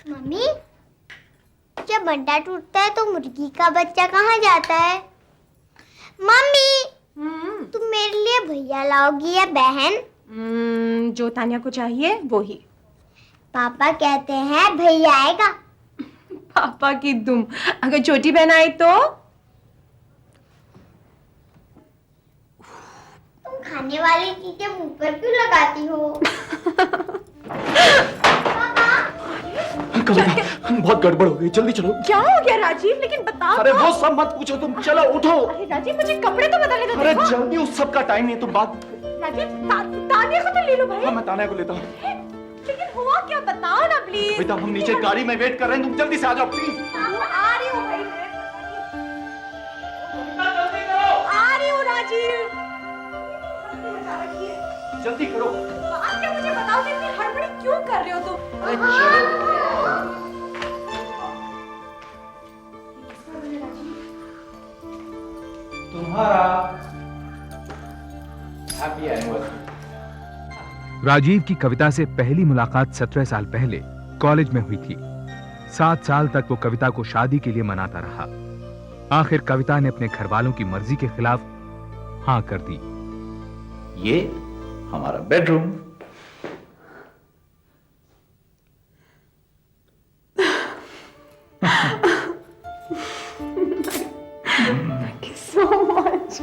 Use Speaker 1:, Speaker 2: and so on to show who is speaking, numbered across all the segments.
Speaker 1: Mummy, जब अंडा टूटता है तो मुर्गी का बच्चा कहाँ जाता है? मम्मी, तुम मेरे लिए भैया लाओगी या बहन?
Speaker 2: जो तानिया को चाहिए वो ही।
Speaker 1: पापा कहते हैं भैया आएगा।
Speaker 2: पापा की दुम, अगर छोटी बहन आई तो?
Speaker 1: तुम खाने वाली चीजें मुंह पर क्यों लगाती हो?
Speaker 3: कविता, बहुत गड़बड़ हो गई, जल्दी चलो।
Speaker 2: क्या हो गया राजीव? लेकिन बताओ।
Speaker 3: अरे वो सब मत पूछो, तुम चलो उठो।
Speaker 2: अरे राजीव, मुझे कपड़े तो बदलने दो।
Speaker 3: अरे जल्दी, उस सब का टाइम नहीं, तुम बात।
Speaker 2: राजीव, तानिया को तो ले लो भाई।
Speaker 3: हाँ, मैं तानिया को लेता हूँ।
Speaker 2: लेकिन हुआ क्या, बताओ ना प्लीज।
Speaker 3: कविता, हम नीचे गाड़ी में वेट कर रहे हैं, तुम जल्दी से आ जाओ प्लीज।
Speaker 2: आ रही हूँ भाई,
Speaker 3: जल्दी करो।
Speaker 2: आ रही हूँ राजीव।
Speaker 3: जल्दी करो।
Speaker 2: बात क्या, मुझे बताओ कि इतनी हड़बड़ी क्यों कर रहे हो तुम?
Speaker 3: तुम्हारा हैप्पी एनिवर्सरी।
Speaker 4: राजीव की कविता से पहली मुलाकात 17 साल पहले कॉलेज में हुई थी। 7 साल तक वो कविता को शादी के लिए मनाता रहा। आखिर कविता ने अपने घर वालों की मर्जी के खिलाफ हाँ कर दी।
Speaker 3: ये हमारा bedroom.
Speaker 2: Thank you so much.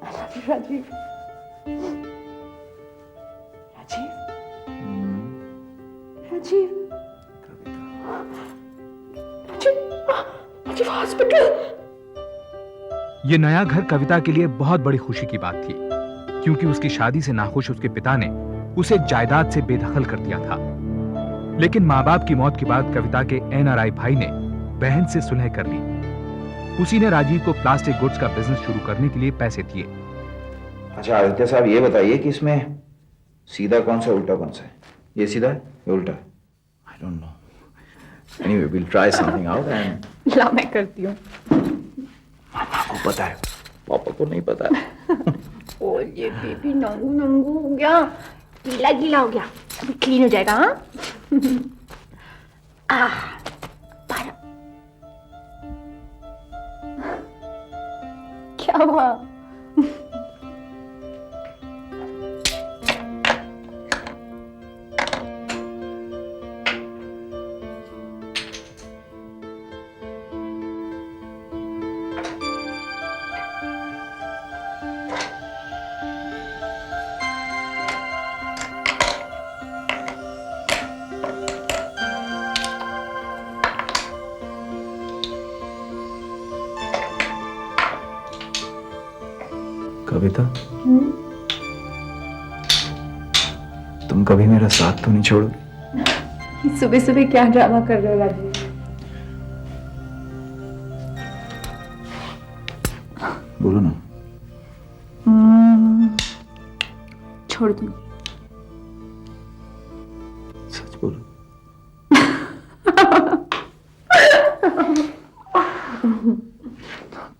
Speaker 2: I love you, Rajiv. Rajiv? Rajiv? Rajiv, hospital.
Speaker 4: ये नया घर कविता के लिए बहुत बड़ी खुशी की बात थी, क्योंकि उसकी शादी से नाखुश उसके पिता ने उसे जायदाद से बेदखल कर दिया था। लेकिन माँ बाप की मौत के बाद कविता के NRI भाई ने बहन से सुलह कर ली। उसी ने राजीव को प्लास्टिक गुड्स का बिजनेस शुरू करने के लिए पैसे दिए।
Speaker 5: अच्छा आदित्य साहब, ये बताइए कि इसमें सीधा कौन सा उल्टा कौन सा है? ये सीधा है या उल्टा?
Speaker 3: I don't know. Anyway, we'll try something out and.
Speaker 2: ला मैं करती हूँ।
Speaker 3: मामा को पता है, पापा को नहीं पता है।
Speaker 2: ओ ये बेबी नंगू नंगू हो गया, गीला गीला हो गया, अभी क्लीन हो जाएगा। हाँ क्या हुआ?
Speaker 5: कविता, तुम कभी मेरा साथ तो नहीं छोड़ोगी?
Speaker 2: सुबह सुबह क्या ड्रामा कर रहे हो राजीव?
Speaker 5: बोलो ना।
Speaker 2: छोड़ दूं?
Speaker 5: सच बोलो।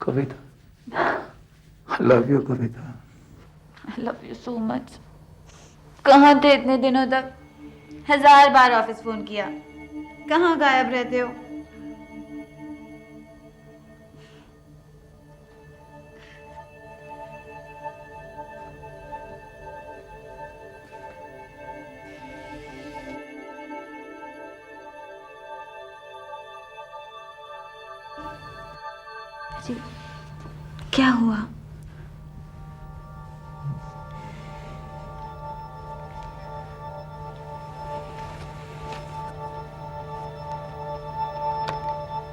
Speaker 5: कविता, I love you Kavita.
Speaker 6: I love you so much. कहाँ थे इतने दिनों तक? 1000 बार ऑफिस फोन किया, कहाँ गायब रहते हो? जी, क्या हुआ?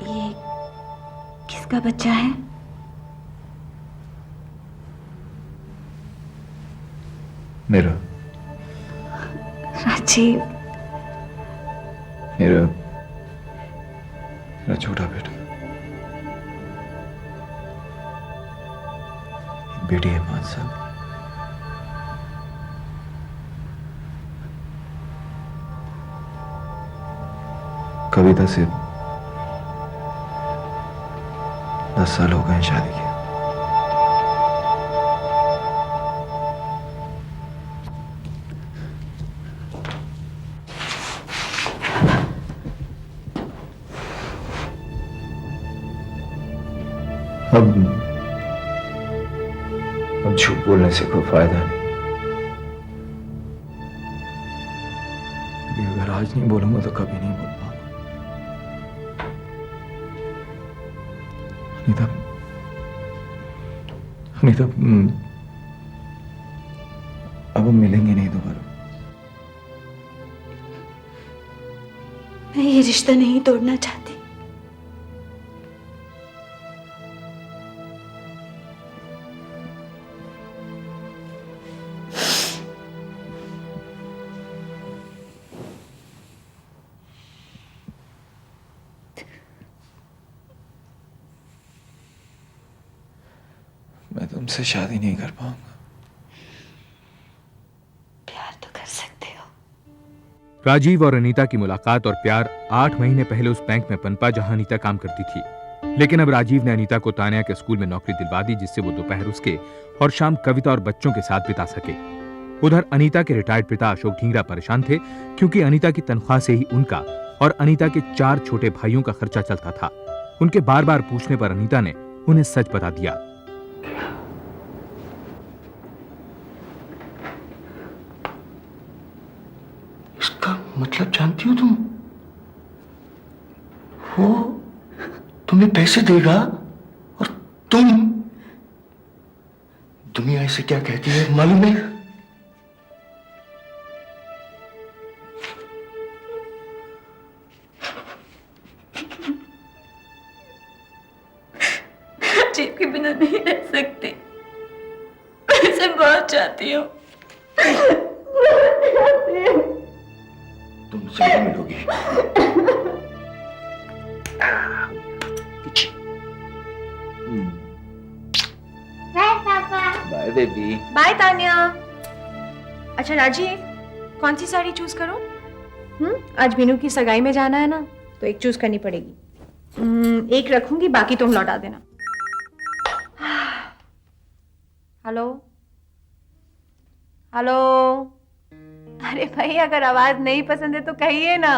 Speaker 6: ये किसका बच्चा है?
Speaker 5: मेरा।
Speaker 6: राजीव।
Speaker 5: मेरा छोटा बेटा। बेटी है 5 साल की। कविता से 10 साल हो गए शादी के। अब झूठ बोलने से कोई फायदा नहीं। अगर आज नहीं बोलूंगा तो कभी नहीं बोल पाऊंगा। अनीता, अनीता, अब हम मिलेंगे नहीं दोबारा।
Speaker 6: मैं ये रिश्ता नहीं तोड़ना चाहती।
Speaker 5: मैं तुमसे शादी नहीं कर पाऊंगा।
Speaker 6: प्यार तो कर सकते हो।
Speaker 4: राजीव और अनीता की मुलाकात और प्यार 8 महीने पहले उस बैंक में पनपा जहां अनीता काम करती थी। लेकिन अब राजीव ने अनीता को तानिया के स्कूल में नौकरी दिलवा दी, जिससे वो दोपहर उसके और शाम कविता और बच्चों के साथ बिता सके। उधर अनीता के रिटायर्ड पिता अशोक ढींगरा परेशान थे, क्योंकि अनीता की तनख्वाह से ही उनका और अनीता के 4 छोटे भाइयों का खर्चा चलता था। उनके बार बार पूछने पर अनीता ने उन्हें सच बता दिया।
Speaker 3: इसका मतलब जानती हो तुम? वो तुम्हें पैसे देगा और तुम, दुनिया इसे क्या कहती है मालूम है?
Speaker 6: राजीव के बिना नहीं रह सकती। मैं इसे बहुत चाहती हूँ।
Speaker 3: तुम जरूर मिलोगी।
Speaker 1: बाय पापा।
Speaker 5: Bye baby.
Speaker 2: बाय तान्या। अच्छा राजीव, कौन सी साड़ी चूज करूं? आज बीनू की सगाई में जाना है ना, तो एक चूज करनी पड़ेगी। एक रखूंगी, बाकी तुम लौटा देना। Hello hello. अरे भाई, अगर आवाज नहीं पसंद है तो कहिए ना।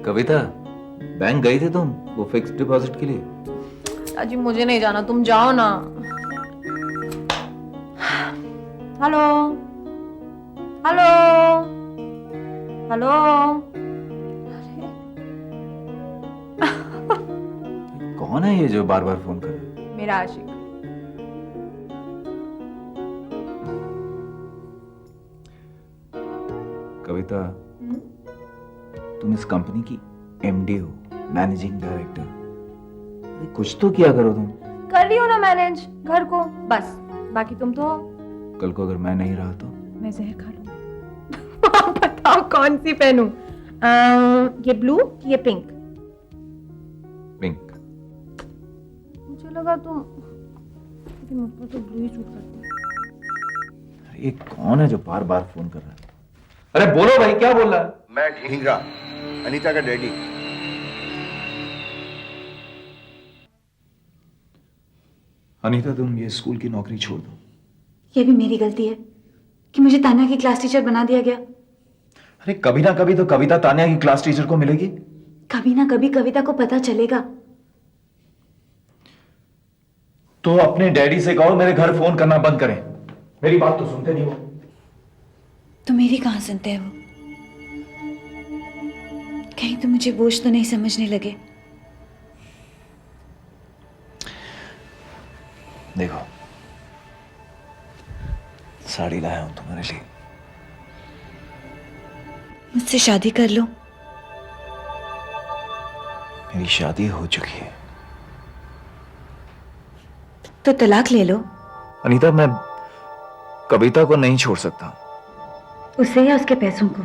Speaker 5: कविता, बैंक गई थी तुम वो फिक्स डिपॉजिट के लिए?
Speaker 2: अजी मुझे नहीं जाना, तुम जाओ ना। Hello hello hello.
Speaker 5: कौन है ये जो बार बार फोन कर रहा है?
Speaker 2: मेरा आशिक।
Speaker 5: कविता, तुम इस कंपनी की एमडी हो, मैनेजिंग डायरेक्टर। कुछ तो किया करो तुम।
Speaker 2: कर रही हो ना मैनेज घर को, बस। बाकी तुम तो हो।
Speaker 5: कल को अगर मैं नहीं रहा तो?
Speaker 2: मैं जहर खा लूंगी। बताओ कौन सी पहनूं? ये ब्लू कि ये पिंक?
Speaker 5: पिंक।
Speaker 2: मुझे लगा तुम, लेकिन मुझ पर तो ब्लू ही सूट करती है।
Speaker 5: ये कौन है जो बार बार फोन कर रहा है? अरे बोलो भाई, क्या बोल रहा है?
Speaker 7: मैं ढींगरा, अनीता का डैडी।
Speaker 5: अनीता, तुम ये स्कूल की नौकरी छोड़ दो।
Speaker 6: ये भी मेरी गलती है कि मुझे तान्या की क्लास टीचर बना दिया गया।
Speaker 5: अरे कभी ना कभी तो कविता तान्या की क्लास टीचर को मिलेगी।
Speaker 6: कभी ना कभी कविता को पता चलेगा।
Speaker 5: तो अपने डैडी से कहो मेरे घर फोन करना बंद करें। मेरी बात तो सुनते नहीं हो।
Speaker 6: तो मेरी कहाँ सुनते हैं वो? कहीं तो मुझे बोझ तो नहीं समझने लगे।
Speaker 5: देखो, साड़ी लाया हूं तुम्हारे लिए।
Speaker 6: मुझसे शादी कर लो।
Speaker 5: मेरी शादी हो चुकी है।
Speaker 6: तो तलाक ले लो।
Speaker 5: अनीता, मैं कविता को नहीं छोड़ सकता।
Speaker 6: उसे या उसके पैसों को?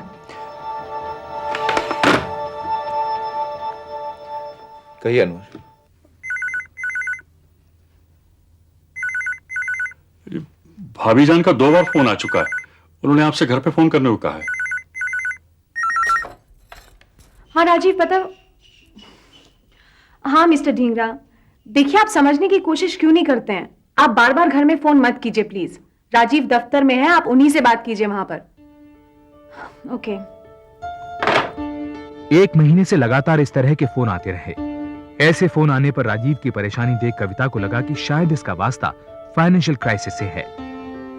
Speaker 5: कहिए अनवर।
Speaker 8: भाभी जान का 2 बार फोन आ चुका है। उन्होंने आपसे घर पे फोन करने को कहा है।
Speaker 2: हाँ राजीव, पता। हाँ मिस्टर ढींगरा, देखिए आप समझने की कोशिश क्यों नहीं करते हैं? आप बार बार घर में फोन मत कीजिए प्लीज। राजीव दफ्तर में है, आप उन्हीं से बात कीजिए वहां पर। ओके।
Speaker 4: 1 महीने से लगातार इस तरह के फोन आते रहे। ऐसे फोन आने पर राजीव की परेशानी देख कविता को लगा कि शायद इसका वास्ता फाइनेंशियल क्राइसिस से है।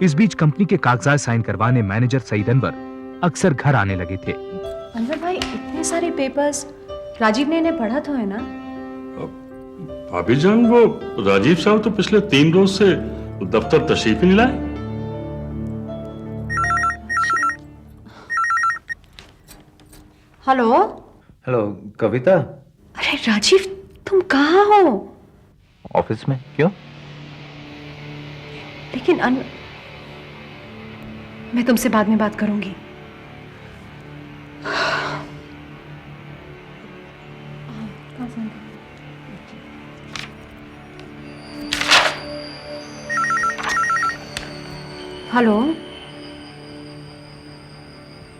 Speaker 4: इस बीच कंपनी के कागजात साइन करवाने मैनेजर सईद अनवर अक्सर घर आने लगे थे।
Speaker 2: अनवर भाई, इतने सारे पेपर्स, राजीव ने इन्हें पढ़ा तो है ना?
Speaker 8: भाभी जान, वो राजीव साहब तो पिछले 3 रोज से दफ्तर तशरीफ ही नहीं लाए।
Speaker 2: हेलो।
Speaker 5: हेलो कविता।
Speaker 2: अरे राजीव, तुम कहाँ हो?
Speaker 5: ऑफिस में। क्यों?
Speaker 2: लेकिन मैं तुमसे बाद में बात करूंगी। हेलो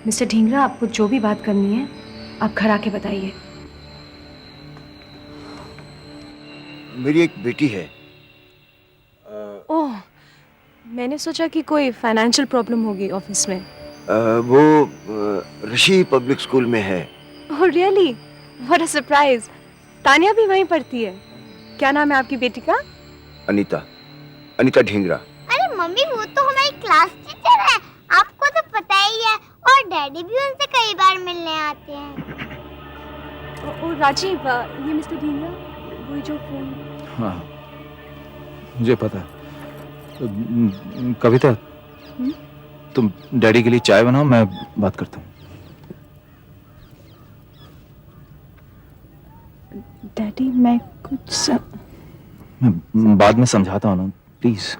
Speaker 2: मिस्टर ढींगरा, आपको जो भी बात करनी है आप घर आके बताइए।
Speaker 7: मेरी एक बेटी है।
Speaker 2: ओह, मैंने सोचा कि कोई फाइनेंशियल प्रॉब्लम होगी ऑफिस में।
Speaker 7: वो ऋषि पब्लिक स्कूल में है।
Speaker 2: Oh really, what a surprise. Tania भी वहीं पढ़ती है। क्या नाम है आपकी बेटी का?
Speaker 7: अनीता ढींगरा।
Speaker 1: अरे मम्मी, वो तो हमारी क्लास टीचर है, आपको तो पता ही है। और डैडी भी उनसे कई बार मिलने आते हैं।
Speaker 2: ओ राजीव, ये मिस्टर ढींगरा, वही जो फोन।
Speaker 5: हाँ, मुझे पता है। कविता, तुम डैडी के लिए चाय बनाओ, मैं बात करता हूँ।
Speaker 2: डैडी, मैं कुछ
Speaker 5: मैं बाद में समझाता हूँ ना, प्लीज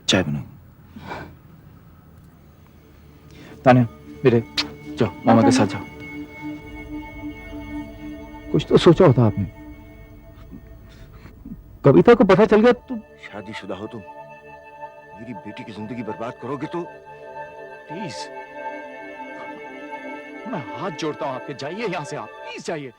Speaker 5: चाय बनाओ। तानिया बेटे, जाओ मामा के साथ जाओ। कुछ तो सोचा होता आपने। कविता को पता चल गया तो।
Speaker 7: शादीशुदा हो तुम, मेरी बेटी की जिंदगी बर्बाद करोगे तो।
Speaker 3: प्लीज, मैं हाथ जोड़ता हूं आपके, जाइए यहां से, आप प्लीज जाइए।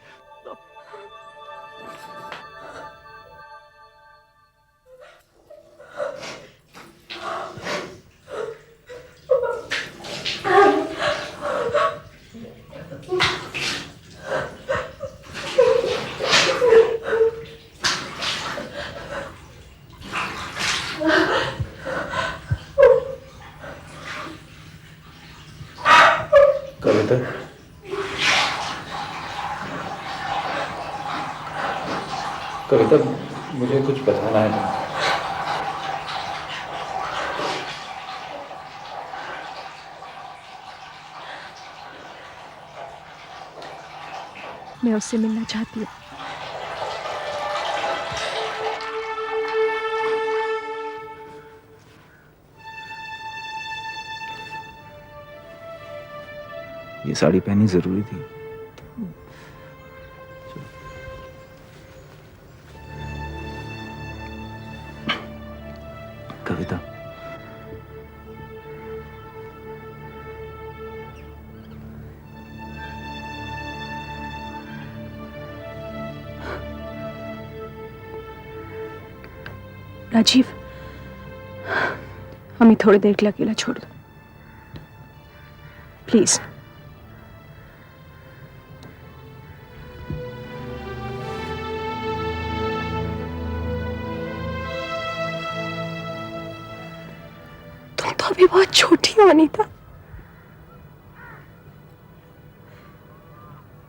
Speaker 5: कविता, कविता, मुझे कुछ बताना है तुम्हें।
Speaker 2: मैं उससे मिलना चाहती हूँ।
Speaker 5: ये साड़ी पहननी जरूरी थी। कविता,
Speaker 2: राजीव, हमें थोड़ी देर के लिए अकेला छोड़ दो प्लीज। तुम तो अभी बहुत छोटी हो अनीता।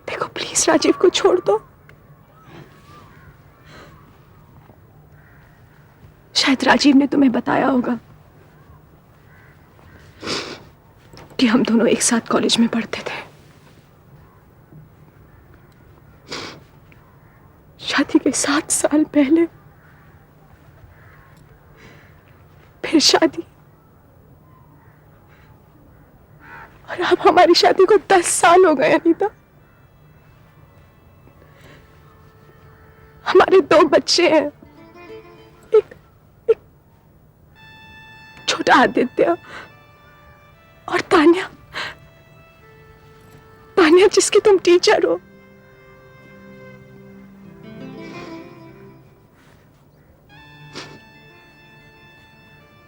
Speaker 2: देखो प्लीज, राजीव को छोड़ दो। शायद राजीव ने तुम्हें बताया होगा कि हम दोनों एक साथ कॉलेज में पढ़ते थे। शादी के 7 साल पहले फिर शादी, और अब हमारी शादी को 10 साल हो गए अनीता। हमारे 2 बच्चे हैं, एक छोटा आदित्य और तान्या। तान्या जिसकी तुम टीचर हो।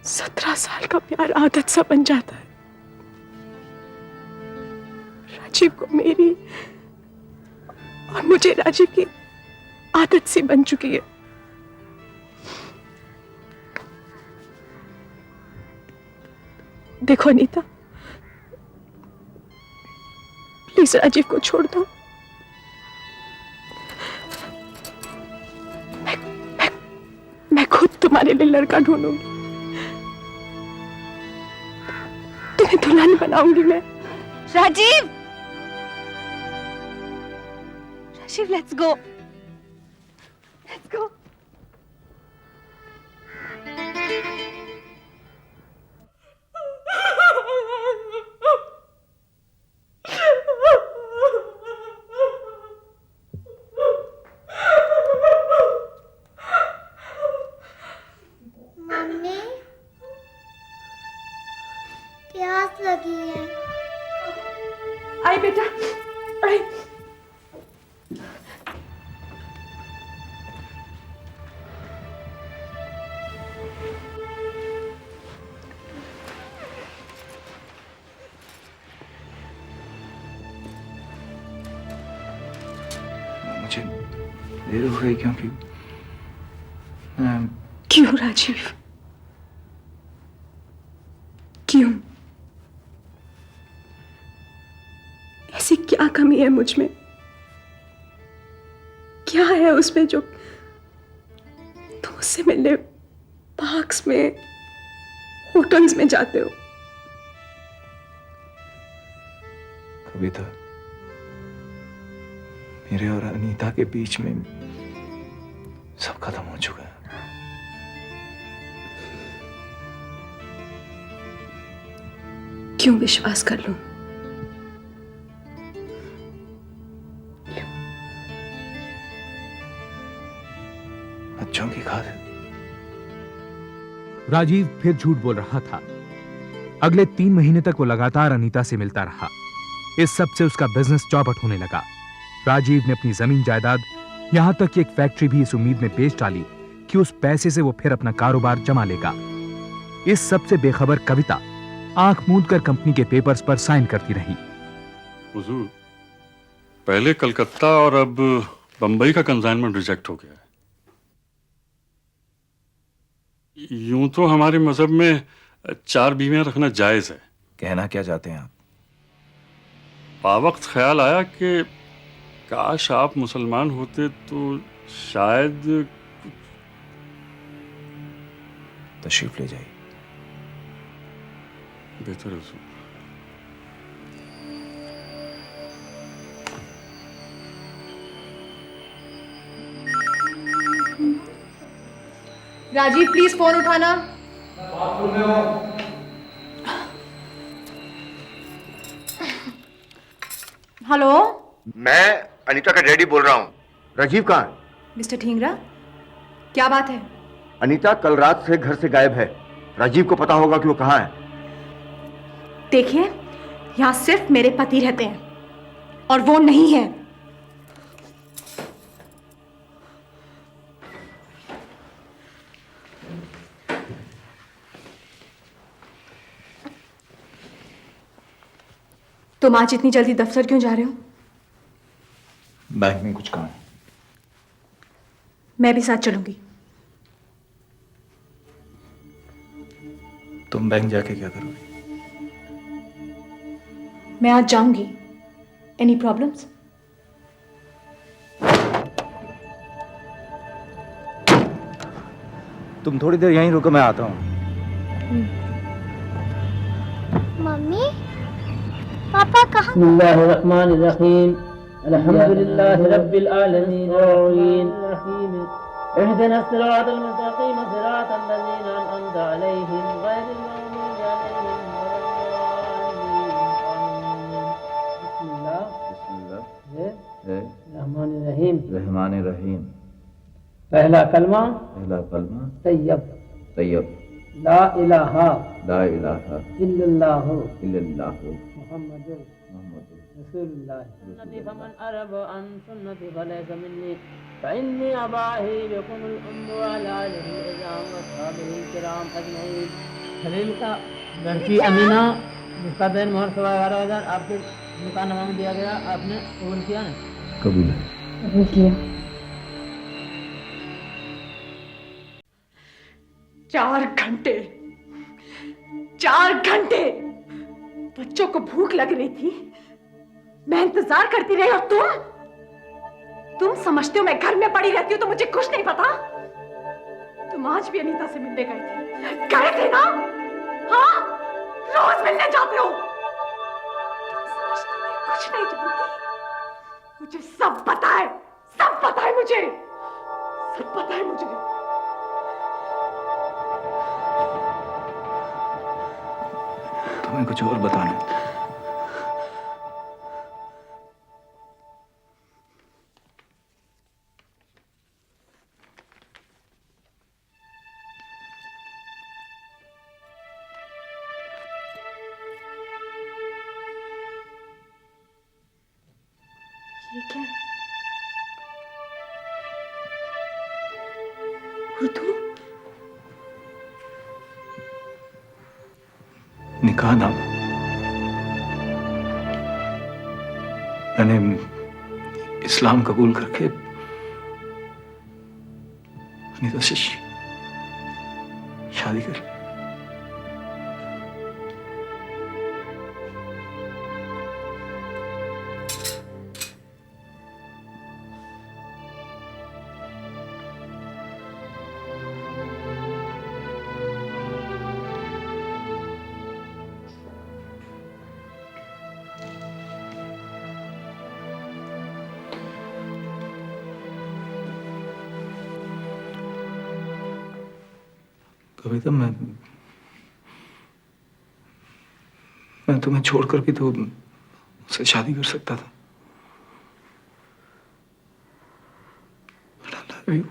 Speaker 2: सत्रह साल का प्यार आदत सा बन जाता है। राजीव को मेरी और मुझे राजीव की आदत सी बन चुकी है। देखो अनीता, प्लीज राजीव को छोड़ दो। मैं खुद तुम्हारे लिए लड़का ढूंढूंगी, तुम्हें दुल्हन बनाऊंगी मैं।
Speaker 6: Rajeev, Rajeev, let's go, let's go.
Speaker 1: मम्मी, प्यास लगी है।
Speaker 2: आई बेटा, आई।
Speaker 5: मुझे देर हो गई क्योंकि
Speaker 2: क्यों राजीव, क्यों? ऐसी क्या कमी है मुझ में? क्या है उसमें जो तुम उससे मिलने पार्क्स में, होटल्स में जाते हो?
Speaker 5: कविता, मेरे और अनीता के बीच में सब खत्म हो चुका है।
Speaker 2: क्यों विश्वास कर लूं?
Speaker 5: बच्चों की खातिर।
Speaker 4: राजीव फिर झूठ बोल रहा था। अगले 3 महीने तक वो लगातार अनीता से मिलता रहा। इस सब से उसका बिजनेस चौपट होने लगा। राजीव ने अपनी जमीन जायदाद, यहां तक कि एक फैक्ट्री भी इस उम्मीद में बेच डाली कि उस पैसे से वो फिर अपना कारोबार जमा लेगा। इस सब से बेखबर कविता आंख मूंद कर कंपनी के पेपर्स पर साइन करती रही।
Speaker 8: हुजूर, पहले कलकत्ता और अब बंबई का कंसाइनमेंट रिजेक्ट हो गया है। यूं तो हमारे मजहब में 4 बीवियां रखना जायज है।
Speaker 5: कहना क्या चाहते हैं आप?
Speaker 8: पावक्त ख्याल आया कि काश आप मुसलमान होते तो शायद।
Speaker 5: तशरीफ ले जाइए।
Speaker 8: बेहतर है हुजूर।
Speaker 2: राजीव प्लीज फोन उठाना। हेलो,
Speaker 7: मैं अनीता का डैडी बोल रहा हूँ। राजीव कहाँ है?
Speaker 2: मिस्टर ठींगरा, क्या बात है?
Speaker 7: अनीता कल रात से घर से गायब है। राजीव को पता होगा कि वो कहाँ है।
Speaker 2: देखिए, यहां सिर्फ मेरे पति रहते हैं और वो नहीं है। तुम आज इतनी जल्दी दफ्तर क्यों जा रहे हो?
Speaker 5: बैंक में कुछ काम है।
Speaker 2: मैं भी साथ चलूंगी।
Speaker 5: तुम बैंक जाके क्या करोगे?
Speaker 2: मैं आज जाऊंगी। Any problems?
Speaker 5: तुम थोड़ी देर यहीं रुको, मैं आता हूँ।
Speaker 1: मम्मी, पापा कहाँ?
Speaker 9: बिस्मिल्लाहिर्रहमानिर्रहीम, अल्हम्दुलिल्लाहि रब्बिल आलमीन, अर्रहीम, इहदिनस सिरातल मुस्तकीम, सिरातल लज़ीना अनअमता अलैहिम, गैरिल मग़दूबि अलैहिम वलद्दाल्लीन। रहमानिर्रहीम।
Speaker 5: रहमानिर्रहीम।
Speaker 9: पहला कलमा तैयब, ला इलाहा इल्लल्लाहु मुहम्मदुर रसूलुल्लाह। सुन्नती फमन अरब अन सुन्नती फलैसा मिन्नी फइन्नी अबाही बिकुमुल उम्र अला आलिहिल इज़ाम व अस्हाबिहिल किराम अजमईन। खलील का लड़की अमीना, जिसका दिन मोहर 11,000 आपके निकाहनामा में दिया गया, आपने कबूल किया ना?
Speaker 5: कबूल है।
Speaker 2: किया। 4 घंटे 4 घंटे बच्चों को भूख लग रही थी, मैं इंतजार करती रही, और तुम समझते हो मैं घर में पड़ी रहती हूँ तो मुझे कुछ नहीं पता? तुम आज भी अनीता से मिलने गए थे ना? हाँ, रोज मिलने जाते हो। तुम समझते हो मैं कुछ नहीं जानती? मुझे सब पता है, सब पता है मुझे, सब पता है मुझे।
Speaker 5: तुम्हें कुछ और बताना है?
Speaker 2: ये क्या है? उर्दू?
Speaker 5: निकाह नाम। मैंने इस्लाम कबूल करके अनीता से शादी कर ली। कविता, मैं तुम्हें छोड़कर भी तो उससे शादी कर सकता था। But I love you.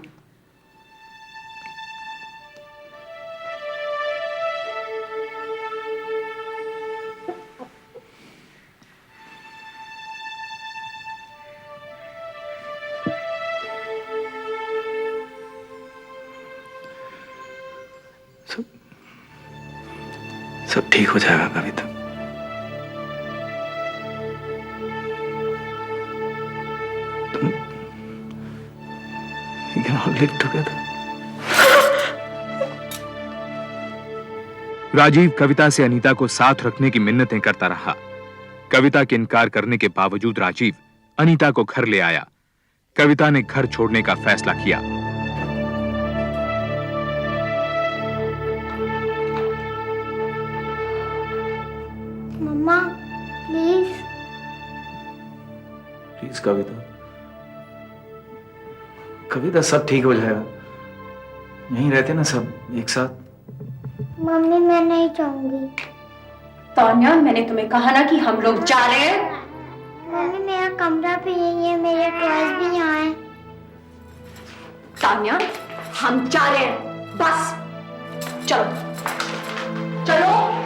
Speaker 5: सब ठीक हो जाएगा कविता। We can all live together.
Speaker 4: Rajiv कविता से अनीता को साथ रखने की मिन्नतें करता रहा। कविता के इनकार करने के बावजूद राजीव अनीता को घर ले आया। कविता ने घर छोड़ने का फैसला किया।
Speaker 1: मम्मा प्लीज।
Speaker 5: प्लीज कविता, कविता सब ठीक हो जाएगा। यहीं रहते ना सब एक साथ।
Speaker 1: मम्मी मैं नहीं चाहूंगी।
Speaker 2: तान्या, मैंने तुम्हें कहा ना कि हम लोग जा रहे हैं।
Speaker 1: मम्मी मेरा कमरा भी यही है, मेरे टॉयज भी यहाँ हैं।
Speaker 2: तान्या, हम जा रहे हैं, बस चलो चलो।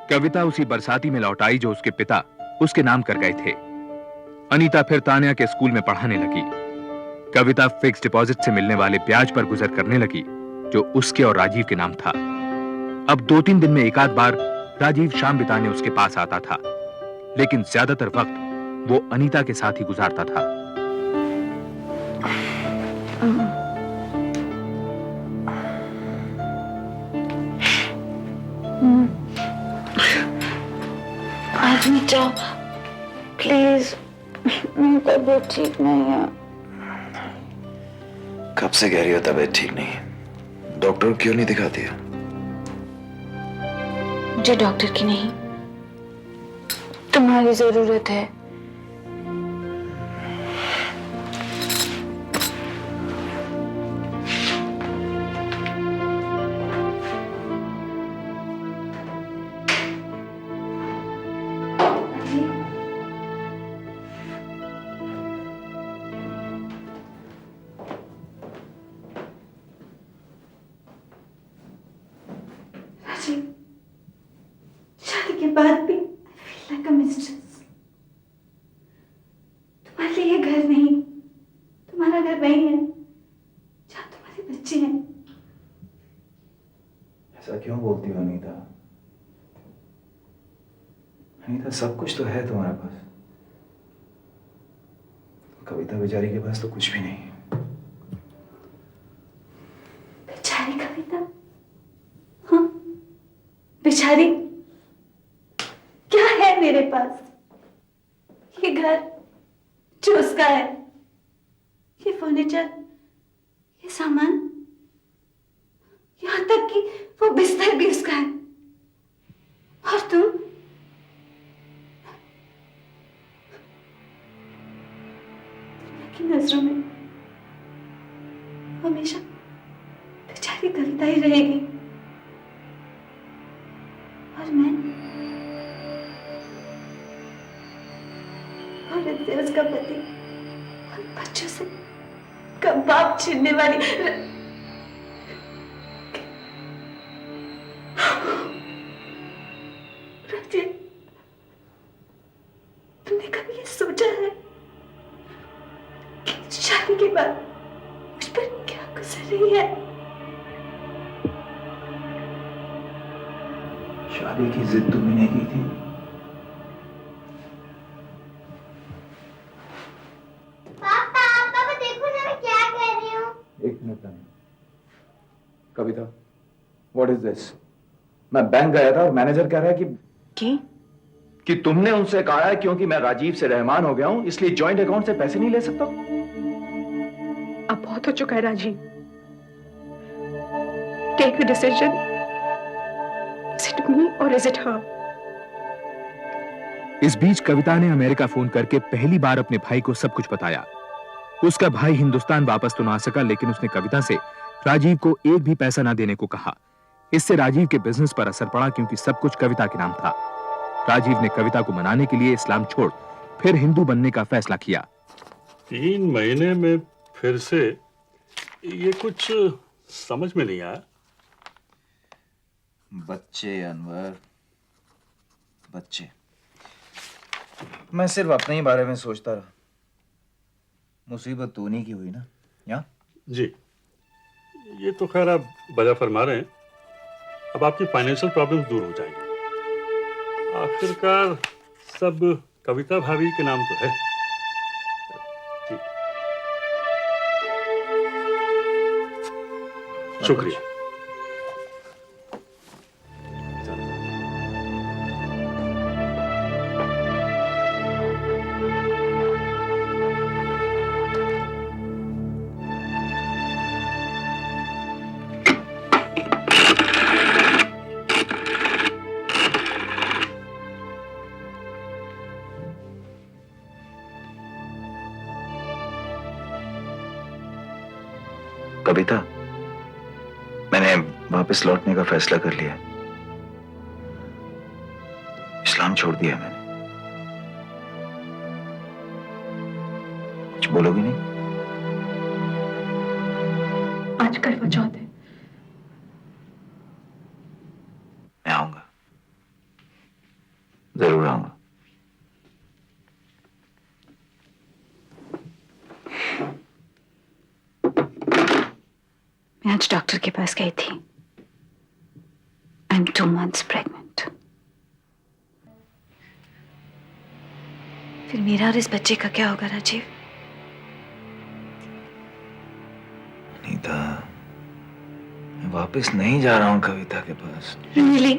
Speaker 4: कविता उसी बरसाती में लौट आई जो उसके पिता उसके नाम कर गए थे। अनीता फिर तान्या के स्कूल में पढ़ाने लगी। कविता फिक्स डिपॉजिट से मिलने वाले ब्याज पर गुजर करने लगी जो उसके और राजीव के नाम था। अब 2-3 दिन में एक आध बार राजीव शाम बिताने उसके पास आता था, लेकिन ज्यादातर वक्त वो अनीता के साथ ही गुजारता था।
Speaker 6: आज मत जाओ प्लीज, मेरी तबीयत ठीक नहीं है।
Speaker 3: कब से कह रही हो तबीयत ठीक नहीं है? डॉक्टर क्यों नहीं दिखाती है?
Speaker 6: मुझे डॉक्टर की नहीं, तुम्हारी जरूरत है। शादी के बाद भी I feel like a mistress। तुम्हारे लिए ये घर नहीं, तुम्हारा घर वही है जहाँ तुम्हारे बच्चे हैं।
Speaker 5: ऐसा क्यों बोलती हो अनीता? नीता, सब कुछ तो है तुम्हारे पास, कविता बेचारी के पास तो कुछ भी नहीं है।
Speaker 6: बेचारी कविता, हाँ बेचारी, क्या है मेरे पास? ये घर जो उसका है, ये फर्नीचर, ये सामान, यहाँ तक कि वो बिस्तर भी उसका है। और तुम दुनिया की नजरों में हमेशा बेचारी कविता ही रहेगी। और मैं औरत से उसका पति और बच्चों से कबाब छीनने वाली राजीव, तुमने कभी ये सोचा है कि शादी के बाद मुझ पर क्या गुजर रही है?
Speaker 5: शादी की जिद तुमने की थी।
Speaker 1: पापा देखो ना मैं क्या कर रही हूँ।
Speaker 5: एक मिनट नहीं। कविता, व्हाट इज दिस? मैं बैंक गया था और मैनेजर कह रहा है कि तुमने उनसे कहा है क्योंकि मैं राजीव से रहमान हो गया हूं, इसलिए जॉइंट अकाउंट से पैसे नहीं ले सकता।
Speaker 2: अब बहुत हो चुका है Rajeev, take the decision, is it me और इज इट हर?
Speaker 4: इस बीच कविता ने अमेरिका फोन करके पहली बार अपने भाई को सब कुछ बताया। उसका भाई हिंदुस्तान वापस तो ना सका, लेकिन उसने कविता से राजीव को एक भी पैसा ना देने को कहा। इससे राजीव के बिजनेस पर असर पड़ा, क्योंकि सब कुछ कविता के नाम था। राजीव ने कविता को मनाने के लिए इस्लाम छोड़ फिर हिंदू बनने का फैसला किया।
Speaker 8: 3 महीने में फिर से, ये कुछ समझ में नहीं आया।
Speaker 5: बच्चे अनवर, बच्चे। मैं सिर्फ अपने ही बारे में सोचता रहा। मुसीबत तो उन्हीं की हुई ना, या?
Speaker 8: जी, ये तो खैर आप बजा फरमा रहे हैं। अब आपकी फाइनेंशियल प्रॉब्लम्स दूर हो जाएंगी। आखिरकार सब कविता भाभी के नाम तो है। जी, शुक्रिया।
Speaker 5: कविता, मैंने वापस लौटने का फैसला कर लिया। इस्लाम छोड़ दिया मैंने। कुछ बोलोगी नहीं?
Speaker 2: आज करवा चौथ है।
Speaker 5: मैं आऊंगा, जरूर आऊंगा।
Speaker 6: मैं आज डॉक्टर के पास गई थी। I am 2 months pregnant. फिर मेरा और इस बच्चे का क्या होगा राजीव?
Speaker 5: नीता, मैं वापस नहीं जा रहा हूं कविता के पास।
Speaker 6: रियली?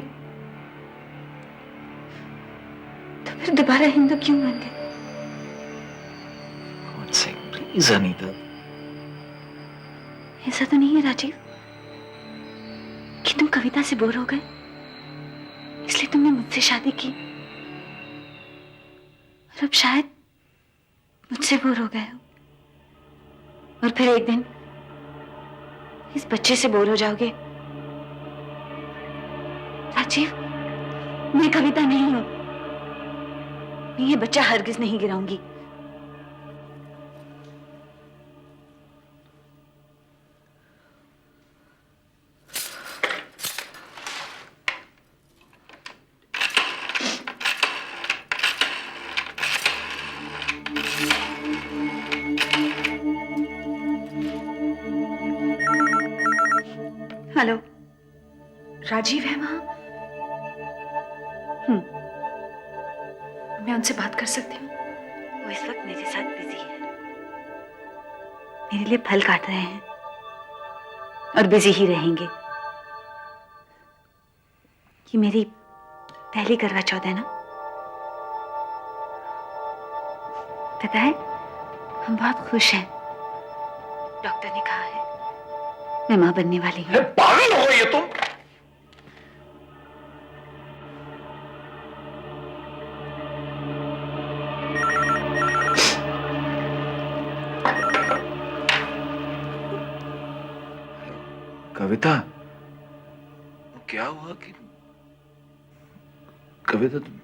Speaker 6: तो फिर दोबारा हिंदू क्यों बन गए?
Speaker 5: कौन से? प्लीज अनीता।
Speaker 6: ऐसा तो नहीं है राजीव कि तुम कविता से बोर हो गए, इसलिए तुमने मुझसे शादी की, और अब शायद मुझसे बोर हो गए हो, और फिर एक दिन इस बच्चे से बोर हो जाओगे। राजीव, मैं कविता नहीं हूं। मैं ये बच्चा हरगिज नहीं गिराऊंगी। हेलो,
Speaker 2: राजीव है वहां? उनसे बात कर सकती हूँ?
Speaker 6: वो इस वक्त मेरे साथ बिजी है, मेरे लिए फल काट रहे हैं और बिजी ही रहेंगे। ये मेरी पहली करवा चौथ है ना। पता है, हम बहुत खुश हैं। डॉक्टर ने कहा है मैं मां बनने वाली हूँ।
Speaker 5: पागल हो गई है तुम? कविता, क्या हुआ कि कविता तुम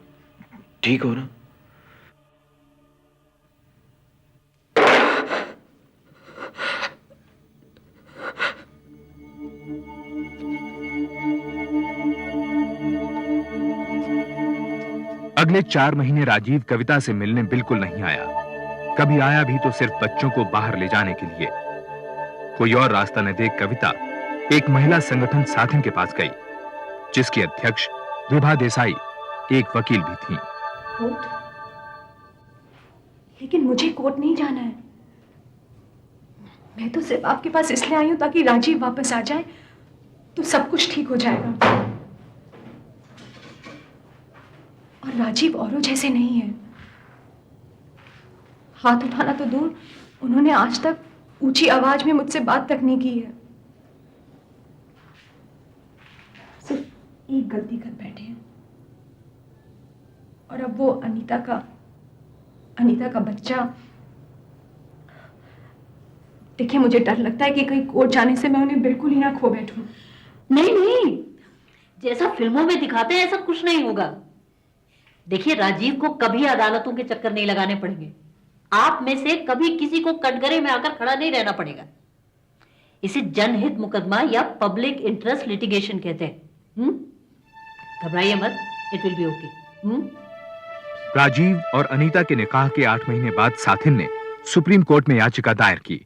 Speaker 5: ठीक हो ना?
Speaker 4: अगले 4 महीने राजीव कविता से मिलने बिल्कुल नहीं आया। कभी आया भी तो सिर्फ बच्चों को बाहर ले जाने के लिए। कोई और रास्ता न देख कविता एक महिला संगठन साथन के पास गई, जिसकी अध्यक्ष विभा देसाई एक वकील भी थी।
Speaker 2: कोर्ट? लेकिन मुझे कोर्ट नहीं जाना है। मैं तो सिर्फ आपके पास इसलिए आई हूं ताकि राजीव वापस आ जाए तो सब कुछ ठीक हो जाएगा। और राजीव औरों जैसे नहीं है। हाथ उठाना तो दूर, उन्होंने आज तक ऊंची आवाज में मुझसे बात तक नहीं की है। सिर्फ एक गलती कर बैठे हैं, और अब वो अनीता का बच्चा। देखिए, मुझे डर लगता है कि कहीं कोर्ट जाने से मैं उन्हें बिल्कुल ही ना खो बैठूं।
Speaker 10: नहीं नहीं, जैसा फिल्मों में दिखाते हैं ऐसा कुछ नहीं होगा। देखिए, राजीव को कभी अदालतों के चक्कर नहीं लगाने पड़ेंगे। आप में से कभी किसी को कटघरे में आकर खड़ा नहीं रहना पड़ेगा। इसे जनहित मुकदमा या पब्लिक इंटरेस्ट लिटिगेशन कहते हैं। घबराइए मत, it will be okay.
Speaker 4: Rajeev और अनीता के निकाह के 8 महीने बाद साथिन ने सुप्रीम कोर्ट में याचिका दायर की।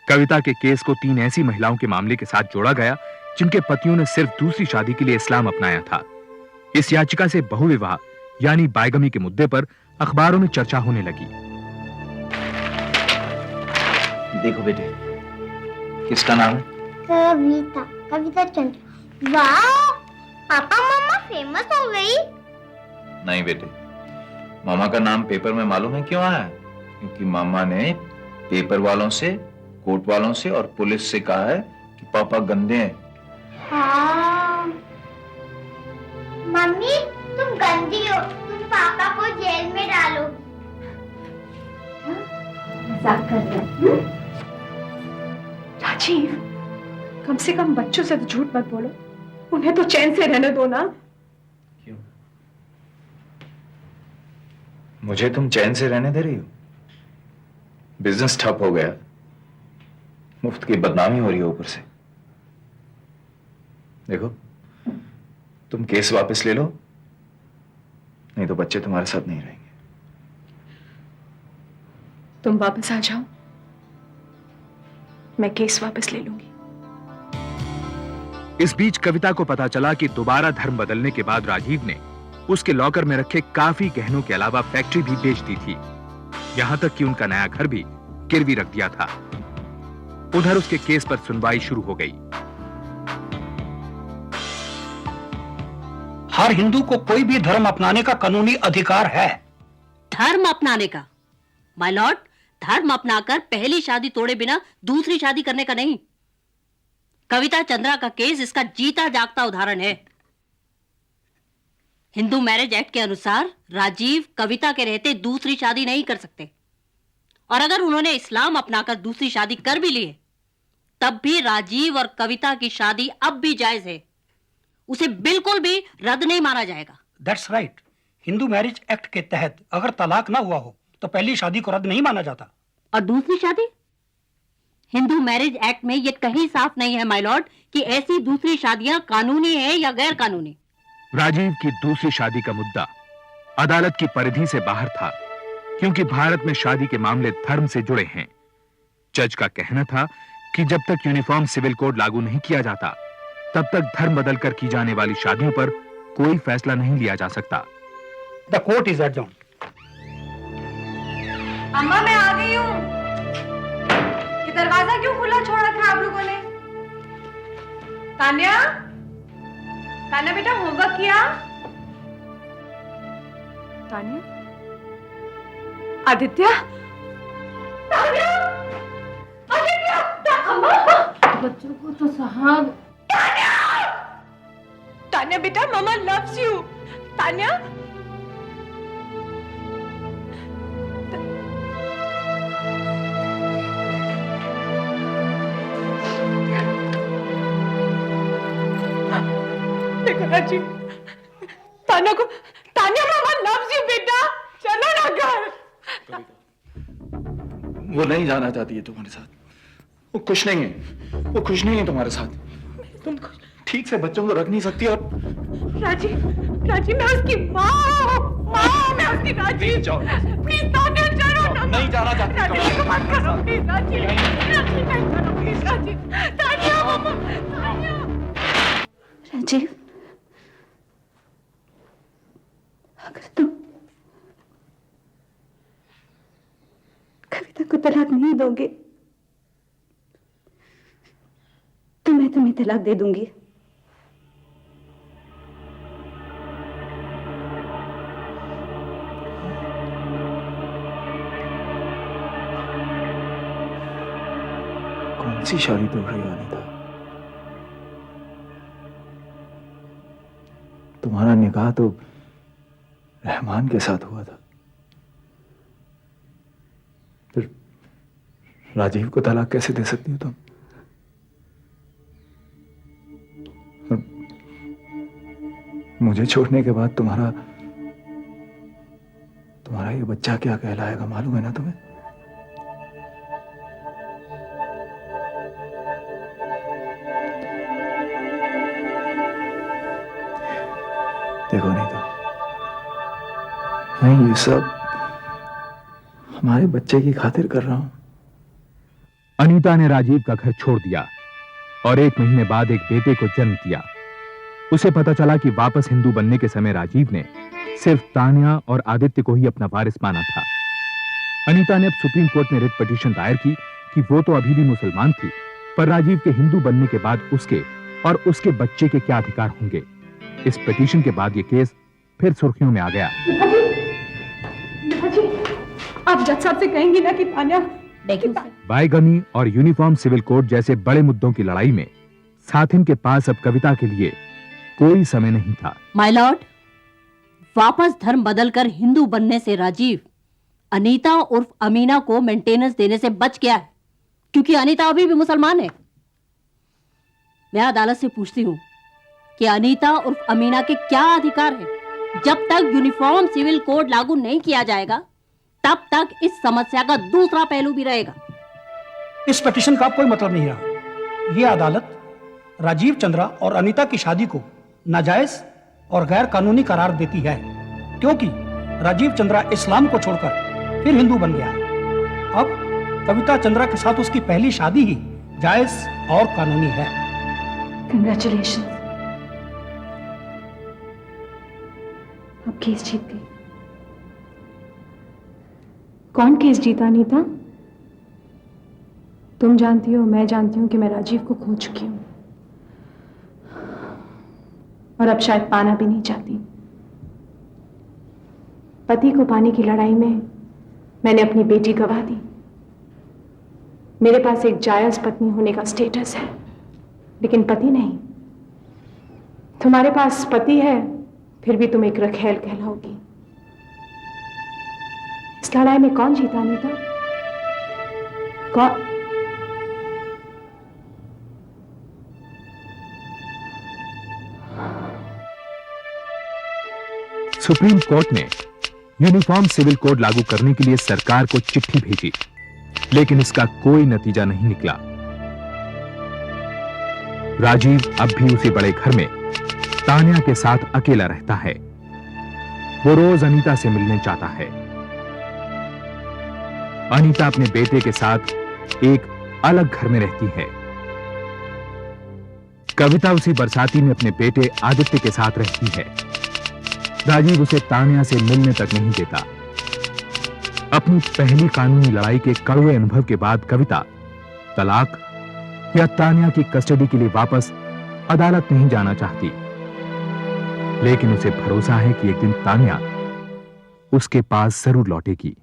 Speaker 4: कविता के केस को 3 ऐसी महिलाओं के मामले के साथ जोड़ा गया जिनके पतियों ने सिर्फ दूसरी शादी के लिए इस्लाम अपनाया था। इस याचिका से बहुविवाह यानी बायगमी के मुद्दे पर अखबारों में चर्चा होने लगी।
Speaker 3: देखो बेटे, किसका नाम है?
Speaker 1: कविता, कविता चंद्र। वाह, पापा मम्मा फेमस हो गई।
Speaker 3: नहीं बेटे, मामा का नाम पेपर में मालूम है क्यों आया है? क्योंकि मामा ने पेपर वालों से, कोर्ट वालों से और पुलिस से कहा है कि पापा गंदे हैं।
Speaker 1: हाँ। मम्मी, तुम गंदी हो, तुम पापा को जेल में डालो।
Speaker 2: मजाक कर रहे हैं। राजीव, कम से कम बच्चों से तो झूठ मत बोलो। उन्हें तो चैन से रहने दो ना।
Speaker 3: क्यों? मुझे तुम चैन से रहने दे रही हो? बिजनेस ठप हो गया, मुफ्त की बदनामी हो रही है ऊपर से। देखो, तुम केस वापस ले लो, नहीं तो बच्चे तुम्हारे साथ नहीं रहेंगे।
Speaker 2: तुम वापस आ जाओ, मैं केस वापस ले लूंगी।
Speaker 4: इस बीच कविता को पता चला कि दोबारा धर्म बदलने के बाद राजीव ने उसके लॉकर में रखे काफी गहनों के अलावा फैक्ट्री भी बेच दी थी। यहां तक कि उनका नया घर भी गिरवी रख दिया था। उधर उसके केस पर सुनवाई शुरू हो गई।
Speaker 11: हर हिंदू को कोई भी धर्म अपनाने का कानूनी अधिकार है।
Speaker 10: धर्म अपनाने का? माय लॉर्ड, धर्म अपनाकर पहली शादी तोड़े बिना दूसरी शादी करने का नहीं। कविता चंद्रा का केस इसका जीता जागता उदाहरण है। हिंदू मैरिज एक्ट के अनुसार राजीव कविता के रहते दूसरी शादी नहीं कर सकते, और अगर उन्होंने इस्लाम अपनाकर दूसरी शादी कर भी ली है, तब भी राजीव और कविता की शादी अब भी जायज है। उसे बिल्कुल भी रद्द नहीं माना जाएगा।
Speaker 11: That's right. Hindu marriage act के तहत अगर तलाक ना हुआ हो तो पहली शादी को रद्द नहीं माना जाता।
Speaker 10: और दूसरी शादी? हिंदू मैरिज एक्ट में यह कहीं साफ नहीं है माय लॉर्ड कि ऐसी दूसरी शादियां कानूनी है या गैर कानूनी।
Speaker 4: राजीव की दूसरी शादी का मुद्दा अदालत की परिधि से बाहर था, क्योंकि भारत में शादी के मामले धर्म से जुड़े हैं। जज का कहना था कि जब तक यूनिफॉर्म सिविल कोड लागू नहीं किया जाता, तब तक धर्म बदलकर की जाने वाली शादियों पर कोई फैसला नहीं लिया जा सकता।
Speaker 11: The court is adjourned.
Speaker 2: अम्मा मैं आ गई हूँ। ये दरवाजा क्यों खुला छोड़ रखा है आप लोगों ने? तान्या, तान्या बेटा होमवर्क किया? तान्या, आदित्य, तान्या, आदित्य, अम्मा,
Speaker 9: बच्चों को तो साहब।
Speaker 2: तान्या बेटा मामा लव्स यू। तान्या, देखो राजीव, तान्या को, तान्या मामा लव्स यू बेटा, चलो ना घर।
Speaker 5: वो नहीं जाना चाहती है तुम्हारे साथ। वो खुश नहीं है, वो खुश नहीं है तुम्हारे साथ। तुम ठीक से बच्चों को रख नहीं सकती। और
Speaker 2: राजीव, राजीव मैं उसकी माँ हूँ, मैं उसकी। राजीव प्लीज तान्या चलो ना।
Speaker 5: नहीं जाना चाहती।
Speaker 2: राजीव मत करो प्लीज। राजीव नहीं करो प्लीज। राजीव, तान्या मामा, तान्या।
Speaker 6: राजीव, अगर तुम कविता को तलाक नहीं दोगे तो मैं तुम्हें तलाक दे दूंगी।
Speaker 5: कौन सी शादी तोड़ रही हो अनीता? तुम्हारा निकाह तो रहमान के साथ हुआ था, फिर राजीव को तलाक कैसे दे सकती हो तुम? और मुझे छोड़ने के बाद तुम्हारा ये बच्चा क्या कहलाएगा मालूम है ना तुम्हें? देखो नहीं तो मैं ये सब हमारे बच्चे की खातिर कर रहा हूं।
Speaker 4: अनीता ने राजीव का घर छोड़ दिया और 1 महीने बाद एक बेटे को जन्म दिया। उसे पता चला कि वापस हिंदू बनने के समय राजीव ने सिर्फ तान्या और आदित्य को ही अपना वारिस माना था। अनीता ने अब सुप्रीम कोर्ट में रिट पिटीशन दायर की कि वो तो अभी भी मुसलमान थी, पर राजीव के हिंदू बनने के बाद उसके और उसके बच्चे के क्या अधिकार होंगे। इस पिटीशन के बाद ये केस फिर सुर्खियों में आ गया।
Speaker 2: आप जज साहब से कहेंगी ना कि तान्या
Speaker 4: बायगमी और यूनिफॉर्म सिविल कोड जैसे बड़े मुद्दों की लड़ाई में साथिन के पास अब कविता के लिए कोई समय नहीं था।
Speaker 10: माय लॉर्ड, वापस धर्म बदलकर हिंदू बनने से राजीव अनीता उर्फ अमीना को मेंटेनेंस देने से बच गया है, क्योंकि अनीता अभी भी मुसलमान है। मैं अदालत से पूछती हूँ कि अनीता उर्फ अमीना के क्या अधिकार है। जब तक यूनिफॉर्म सिविल कोड लागू नहीं किया जाएगा तब तक इस समस्या का दूसरा पहलू भी रहेगा।
Speaker 11: इस पिटीशन का कोई मतलब नहीं रहा। यह अदालत राजीव चंद्रा और अनीता की शादी को नाजायज और गैर कानूनी करार देती है, क्योंकि राजीव चंद्रा इस्लाम को छोड़कर फिर हिंदू बन गया। अब कविता चंद्रा के साथ उसकी पहली शादी ही जायज और कानूनी है।
Speaker 2: कंग्रेचुलेशन, अब केस जीत गई। कौन केस जीता अनीता? तुम जानती हो, मैं जानती हूं कि मैं राजीव को खो चुकी हूं और अब शायद पाना भी नहीं चाहती। पति को पाने की लड़ाई में मैंने अपनी बेटी गंवा दी। मेरे पास एक जायज पत्नी होने का स्टेटस है, लेकिन पति नहीं। तुम्हारे पास पति है, फिर भी तुम एक रखेल कहलाओगी। इस लड़ाई में कौन जीता अनीता? कौन?
Speaker 4: सुप्रीम कोर्ट ने यूनिफॉर्म सिविल कोड लागू करने के लिए सरकार को चिट्ठी भेजी, लेकिन इसका कोई नतीजा नहीं निकला। राजीव अब भी उसी बड़े घर में तान्या के साथ अकेला रहता है। वो रोज अनीता से मिलने चाहता है। अनीता अपने बेटे के साथ एक अलग घर में रहती है। कविता उसी बरसाती में अपने बेटे आदित्य के साथ रहती है। राजीव उसे तान्या से मिलने तक नहीं देता। अपनी पहली कानूनी लड़ाई के कड़वे अनुभव के बाद कविता तलाक या तानिया की कस्टडी के लिए वापस अदालत नहीं जाना चाहती, लेकिन उसे भरोसा है कि एक दिन तानिया उसके पास जरूर लौटेगी।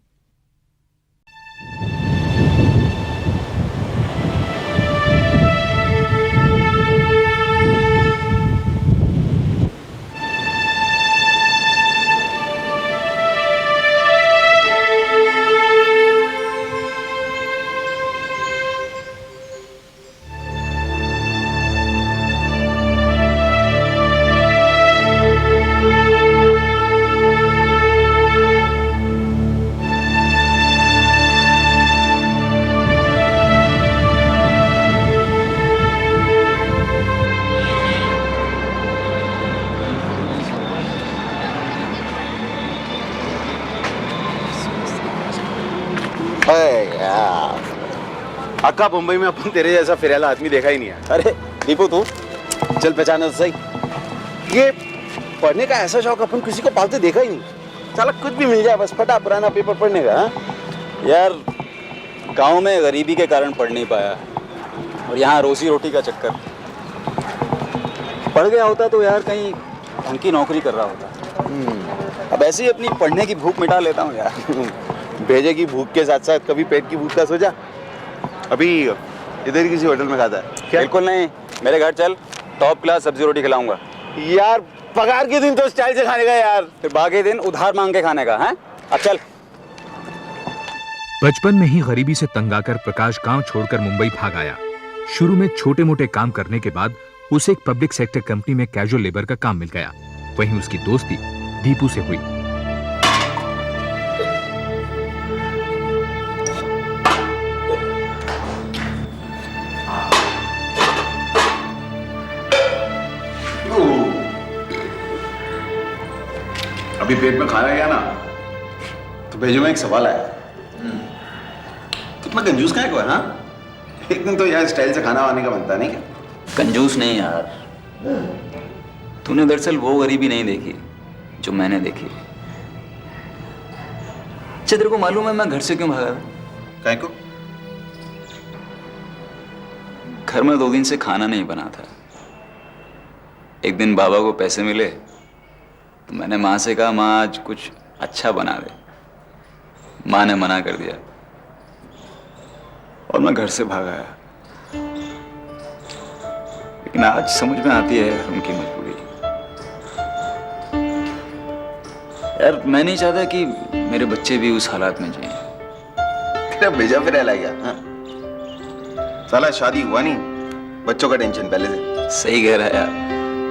Speaker 12: अक्का मुंबई में अपन तेरे जैसा फिरेला आदमी देखा ही नहीं है। अरे दीपू तू चल पहचाना तो सही। ये पढ़ने का ऐसा शौक अपन किसी को पालते देखा ही नहीं। साला कुछ भी मिल जाए बस फटा पुराना पेपर पढ़ने का। यार गांव में गरीबी के कारण पढ़ नहीं पाया और यहाँ रोजी रोटी का चक्कर। पढ़ गया होता तो यार कहीं ढंग की नौकरी कर रहा होता। अब ऐसे ही अपनी पढ़ने की भूख मिटा लेता हूँ यार। भेजे की भूख के साथ साथ कभी पेट की भूख का सोचा। अभी इधर ही किसी होटल में खाता है क्या? बिल्कुल नहीं, मेरे घर चल, टॉप क्लास सब्जी रोटी खिलाऊंगा। यार पगार के दिन तो स्टाइल से खाने का यार, फिर बाकी दिन उधार मांग के खाने का है। अब चल।
Speaker 4: बचपन में ही गरीबी से तंग आकर प्रकाश गांव छोड़कर मुंबई भाग आया। शुरू में छोटे मोटे काम करने के बाद उसे एक पब्लिक सेक्टर कंपनी में कैजुअल लेबर का काम मिल गया। वहीं उसकी दोस्ती दीपू से हुई।
Speaker 12: अभी पेट में खाना गया ना तो भेजो में एक सवाल आया। कितना कंजूस का है कोई? हाँ एक दिन तो यार स्टाइल से खाना वाने का बनता नहीं क्या?
Speaker 13: कंजूस नहीं यार, तूने दरअसल वो गरीबी नहीं देखी जो मैंने देखी। अच्छा तेरे को मालूम है मैं घर से क्यों भागा?
Speaker 12: काहे को?
Speaker 13: घर में 2 दिन से खाना नहीं बना था। एक दिन बाबा को पैसे मिले तो मैंने माँ से कहा माँ आज कुछ अच्छा बना दे। माँ ने मना कर दिया और मैं घर से भाग आया। लेकिन आज समझ में आती है उनकी मजबूरी। यार मैं नहीं चाहता कि मेरे बच्चे भी उस हालात में जिएं।
Speaker 12: तेरा भेजा फिर ला गया। हाँ? साला शादी हुआ नहीं, बच्चों का टेंशन पहले से।
Speaker 13: सही कह रहा है यार,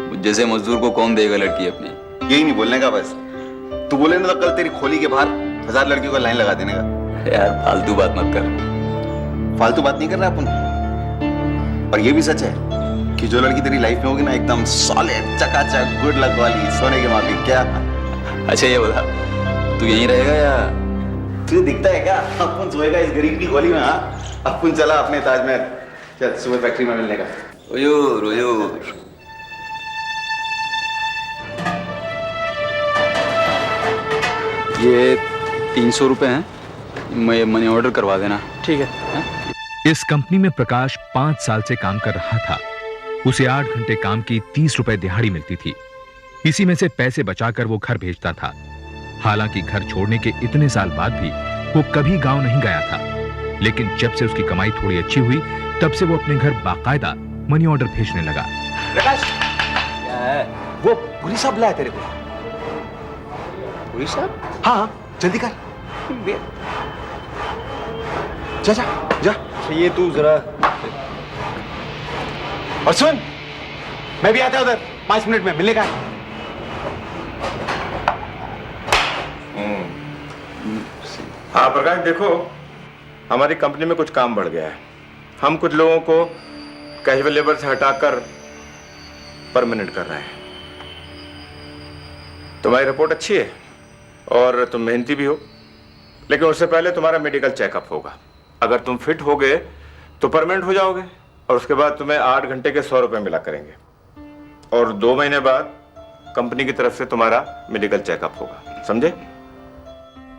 Speaker 13: मुझ जैसे मजदूर को कौन देगा लड़की अपनी।
Speaker 12: यही नहीं बोलने का बस। तू बोले ना तो कल तेरी खोली के बाहर 1000 लड़कियों का लाइन लगा देने का।
Speaker 13: यार फालतू बात मत कर।
Speaker 12: फालतू बात नहीं कर रहा अपन। और ये भी सच है कि जो लड़की तेरी लाइफ में होगी ना एकदम सॉलिड चकाचक गुड लक वाली सोने के माफी। क्या?
Speaker 13: अच्छा ये बता तू यहीं रहेगा या?
Speaker 12: तुझे दिखता है क्या अपन सोएगा इस गरीब की गोली में? हाँ अपन चला अपने ताजमहल। चल सुबह फैक्ट्री में मिलने का।
Speaker 13: हुजूर हुजूर। ये 300 रुपए हैं, मैं मनी ऑर्डर करवा देना।
Speaker 11: ठीक है।
Speaker 4: इस कंपनी में प्रकाश 5 साल से काम कर रहा था। उसे 8 घंटे काम की 30 रुपए दिहाड़ी मिलती थी। इसी में से पैसे बचाकर वो घर भेजता था। हालांकि घर छोड़ने के इतने साल बाद भी वो कभी गांव नहीं गया था, लेकिन जब से उसकी कमाई थोड़ी अच्छी हुई तब से वो अपने घर बाकायदा मनी ऑर्डर भेजने लगा।
Speaker 12: प्रकाश क्या है? वो पुलिस साहब बुलाया तेरे को। पुलिस साहब? हाँ जल्दी कर। जा जा जा। ये तू जरा और सुन, मैं भी आता उधर 5 मिनट में मिलने का।
Speaker 14: हाँ प्रकाश देखो, हमारी कंपनी में कुछ काम बढ़ गया है। हम कुछ लोगों को कैजुअल लेबर से हटाकर परमानेंट कर रहे हैं। तुम्हारी रिपोर्ट अच्छी है और तुम मेहनती भी हो, लेकिन उससे पहले तुम्हारा मेडिकल चेकअप होगा। अगर तुम फिट हो गए तो परमानेंट हो जाओगे और उसके बाद तुम्हें 8 घंटे के 100 रुपए मिला करेंगे और 2 महीने बाद कंपनी की तरफ से तुम्हारा मेडिकल चेकअप होगा। समझे?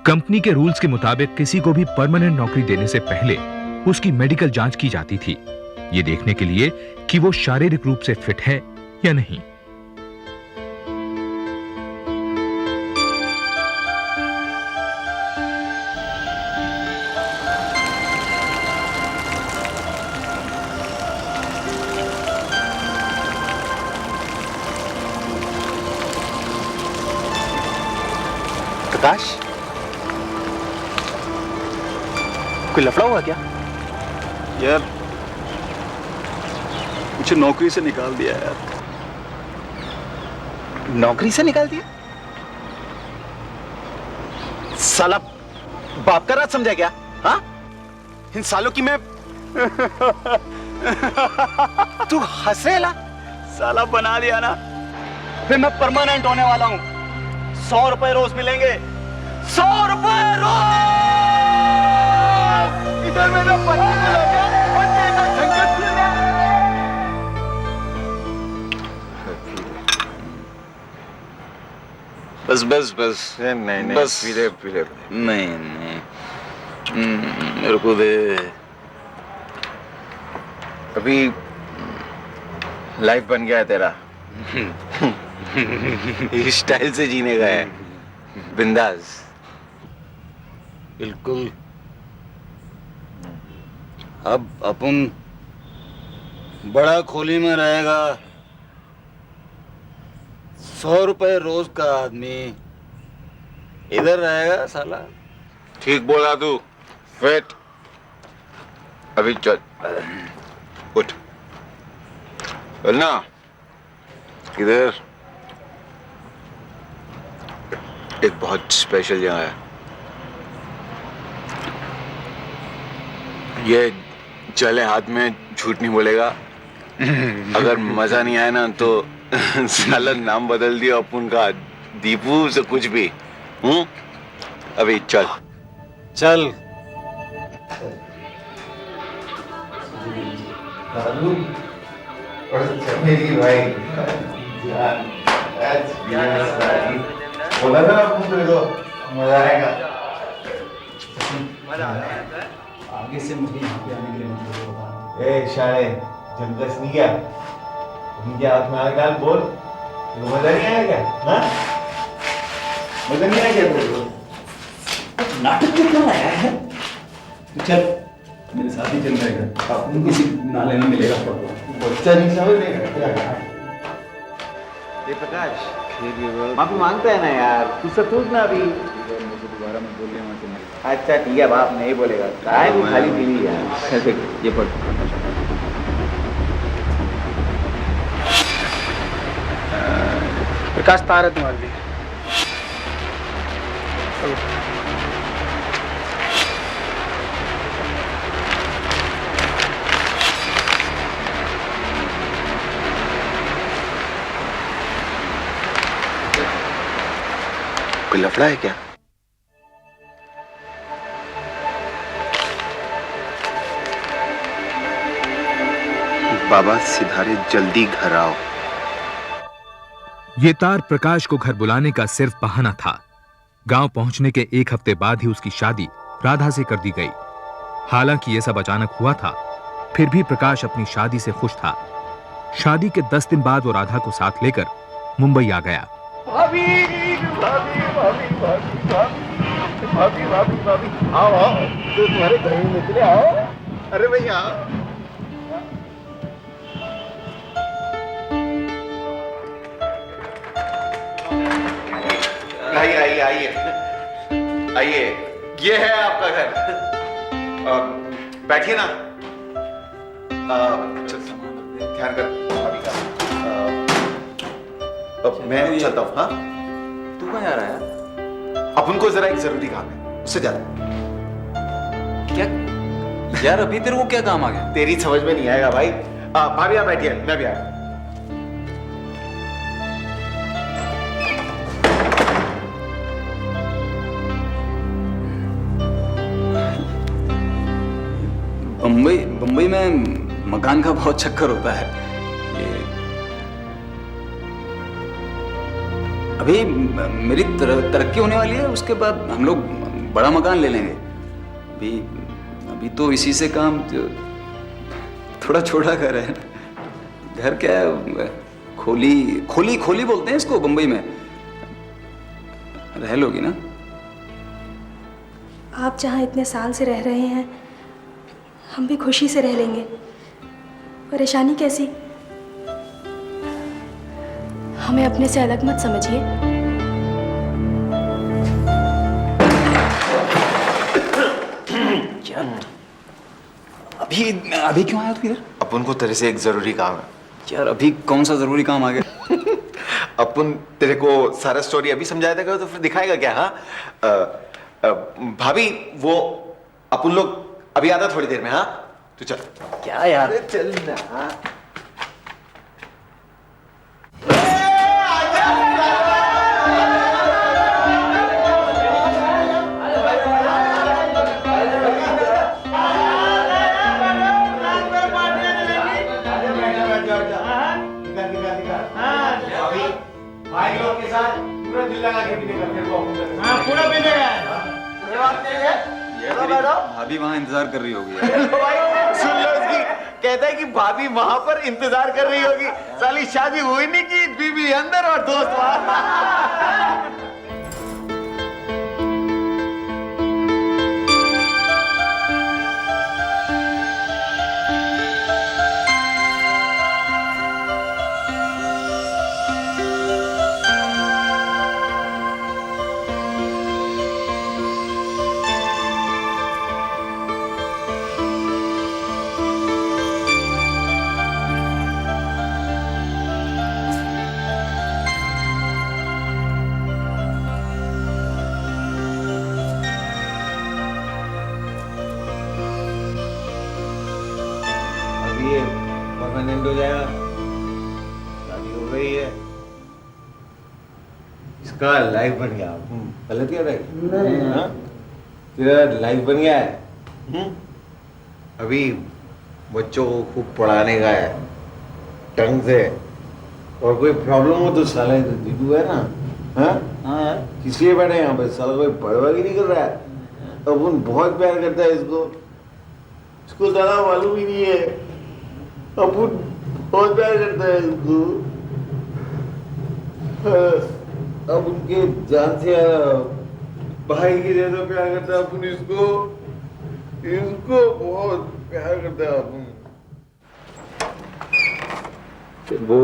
Speaker 4: कंपनी के रूल्स के मुताबिक किसी को भी परमानेंट नौकरी देने से पहले उसकी मेडिकल जांच की जाती थी, ये देखने के लिए कि वो शारीरिक रूप से फिट है या नहीं।
Speaker 12: प्रकाश, कोई लफड़ा हुआ क्या? यार मुझे नौकरी से निकाल दिया यार। नौकरी से निकाल दिया? साला बाप का राज समझा क्या? हाँ, इन सालों की मैं तू हंस रहा साला, बना दिया ना, फिर मैं परमानेंट होने वाला हूं। 100 रुपए रोज मिलेंगे, 100 रुपए रोज। इधर मेरा पति चला गया, पति का झंझट खुल गया। बस बस बस,
Speaker 14: नहीं
Speaker 12: बस
Speaker 14: पीले
Speaker 12: नहीं नहीं, मेरे को दे।
Speaker 14: अभी लाइफ बन गया है तेरा।
Speaker 12: इस स्टाइल से जीने का है, बिंदास।
Speaker 7: बिल्कुल। अब अपन बड़ा खोली में रहेगा। 100 रुपए रोज का आदमी इधर रहेगा साला।
Speaker 14: ठीक बोला तू, फिट। अभी चल, उठ, चलना।
Speaker 12: इधर एक बहुत स्पेशल जगह है। ये चले हाथ में, झूठ नहीं बोलेगा। अगर मजा नहीं आया ना तो साला नाम बदल दिया अपन का, दीपू से कुछ भी। अभी चल
Speaker 7: चल।
Speaker 5: मेरी भाई बोला ना आपको, मजा आएगा।
Speaker 11: आगे से मुझे यहाँ पे आने के लिए मत बोलो।
Speaker 5: ए शाले, जंगस नहीं क्या? उनके हाथ में आकर बोल, तो मजा नहीं आया क्या? हाँ? मजा नहीं आया क्या बोल?
Speaker 11: नाटक क्यों कर रहा है? तो चल मेरे साथ ही चल जाएगा, आपको किसी ना लेना मिलेगा।
Speaker 5: बच्चा नहीं समझ क्या?
Speaker 12: ये प्रकाश माफी मांगता है ना यार, तू सतूक ना अभी।
Speaker 13: दोबारा मत बोलिए, वहां से नहीं।
Speaker 12: अच्छा ठीक है, बाप नहीं बोलेगा। काय वो खाली पीली यार। ये पढ़।
Speaker 11: प्रकाश तार है तुम्हारे लिए।
Speaker 12: कोई लफड़ा है क्या? बाबा सिधारे, जल्दी घर आओ।
Speaker 4: ये तार प्रकाश को घर बुलाने का सिर्फ बहाना था। गांव पहुंचने के 1 हफ्ते बाद ही उसकी शादी राधा से कर दी गई। हालांकि यह सब अचानक हुआ था, फिर भी प्रकाश अपनी शादी से खुश था। शादी के 10 दिन बाद वो राधा को साथ लेकर मुंबई आ गया।
Speaker 5: भाभी भाभी भाभी भाभी भाभी भाभी भाभी भाभी आओ आओ, तो तुम्हारे घर में निकले, आओ। अरे भैया आइए आइए आइए आइए, ये है आपका घर। बैठिए ना। ध्यान कर भाभी का। अब मैं चलता हूँ। हाँ,
Speaker 12: तू कहाँ जा रहा है?
Speaker 5: अपन को जरा एक जरूरी काम है, उससे जा।
Speaker 12: क्या यार, अभी तेरे को क्या काम आ गया?
Speaker 5: तेरी समझ में नहीं आएगा भाई। भाभी आप बैठिए, मैं भी आया।
Speaker 13: बम्बई में मकान का बहुत चक्कर होता है। ये अभी मेरी तरक्की होने वाली है, उसके बाद हम लोग बड़ा मकान ले लेंगे। अभी अभी तो इसी से काम, थोड़ा छोटा घर है। घर क्या है, खोली खोली खोली बोलते हैं इसको बंबई में। रह लोगी ना?
Speaker 2: आप जहाँ इतने साल से रह रहे हैं, हम भी खुशी से रह लेंगे। परेशानी कैसी? हमें अपने से अलग मत समझिए।
Speaker 13: अभी अभी क्यों आया तू इधर?
Speaker 12: अपन को तेरे से एक जरूरी काम है।
Speaker 13: यार अभी कौन सा जरूरी काम आ गया?
Speaker 12: अपन तेरे को सारा स्टोरी अभी समझाया था तो फिर दिखाएगा क्या? हाँ भाभी, वो अपन लोग अभी आता थोड़ी देर में। हाँ तू चल।
Speaker 13: क्या यार?
Speaker 12: चल ना।
Speaker 13: भाभी वहां इंतजार कर रही होगी।
Speaker 12: सुन लो इसकी, कहता है कि भाभी वहां पर इंतजार कर रही होगी। साली शादी हुई नहीं की, बीवी अंदर और दोस्त वहां। परमानेंट हो जाएगा, शादी हो गई है, इसका लाइफ बन गया। गलत कह रहे? तेरा लाइफ बन गया है। अभी बच्चों को खूब पढ़ाने का है ढंग से, और कोई प्रॉब्लम हो तो साला दीदू है ना। हाँ किस लिए बैठे यहाँ पे? साला कोई पढ़वा ही नहीं कर रहा है। अपन बहुत प्यार करता है इसको, इसको ज्यादा मालूम ही नहीं है। अपन बहुत प्यार करता है इसको। अब उनके जान से भाई की जैसा प्यार करता है अपन इसको, इसको बहुत प्यार करता है अपन।
Speaker 13: वो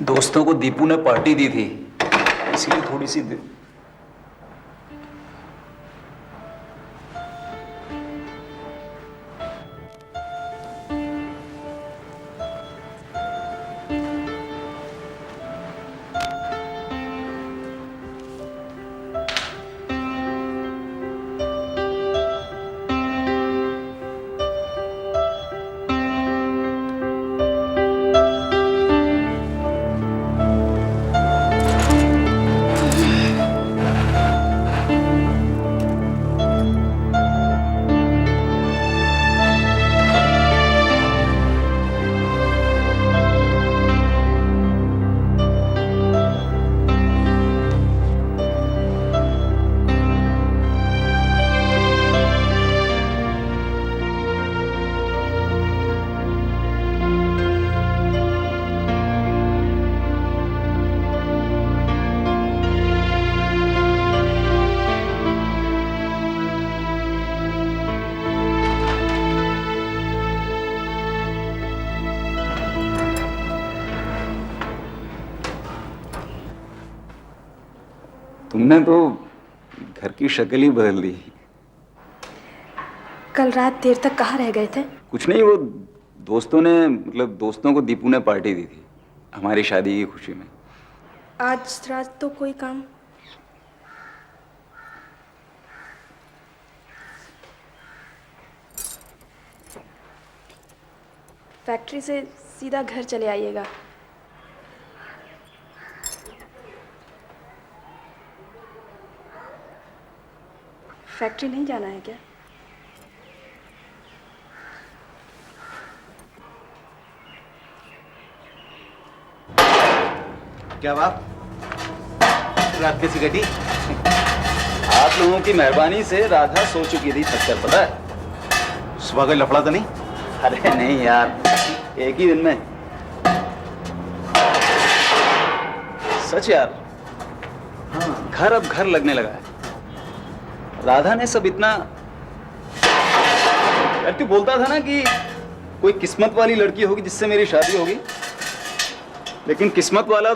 Speaker 13: दोस्तों को दीपू ने पार्टी दी थी, इसीलिए थोड़ी सी तुमने तो घर की शक्ल ही बदल दी।
Speaker 2: कल रात देर तक कहाँ रह गए थे?
Speaker 13: कुछ नहीं, वो दोस्तों को दीपू ने पार्टी दी थी हमारी शादी की खुशी में।
Speaker 2: आज रात तो कोई काम? फैक्ट्री से सीधा घर चले आइएगा। फैक्ट्री नहीं जाना है क्या?
Speaker 12: क्या बाप, रात कैसी कटी? आप लोगों की मेहरबानी से राधा सो चुकी थी थक कर, पता है?
Speaker 5: सुबह कोई लफड़ा तो नहीं?
Speaker 12: अरे नहीं यार, एक ही दिन में। सच यार, हाँ, घर अब घर लगने लगा है। राधा ने सब इतना, यार तू बोलता था ना कि कोई किस्मत वाली लड़की होगी जिससे मेरी शादी होगी, लेकिन किस्मत वाला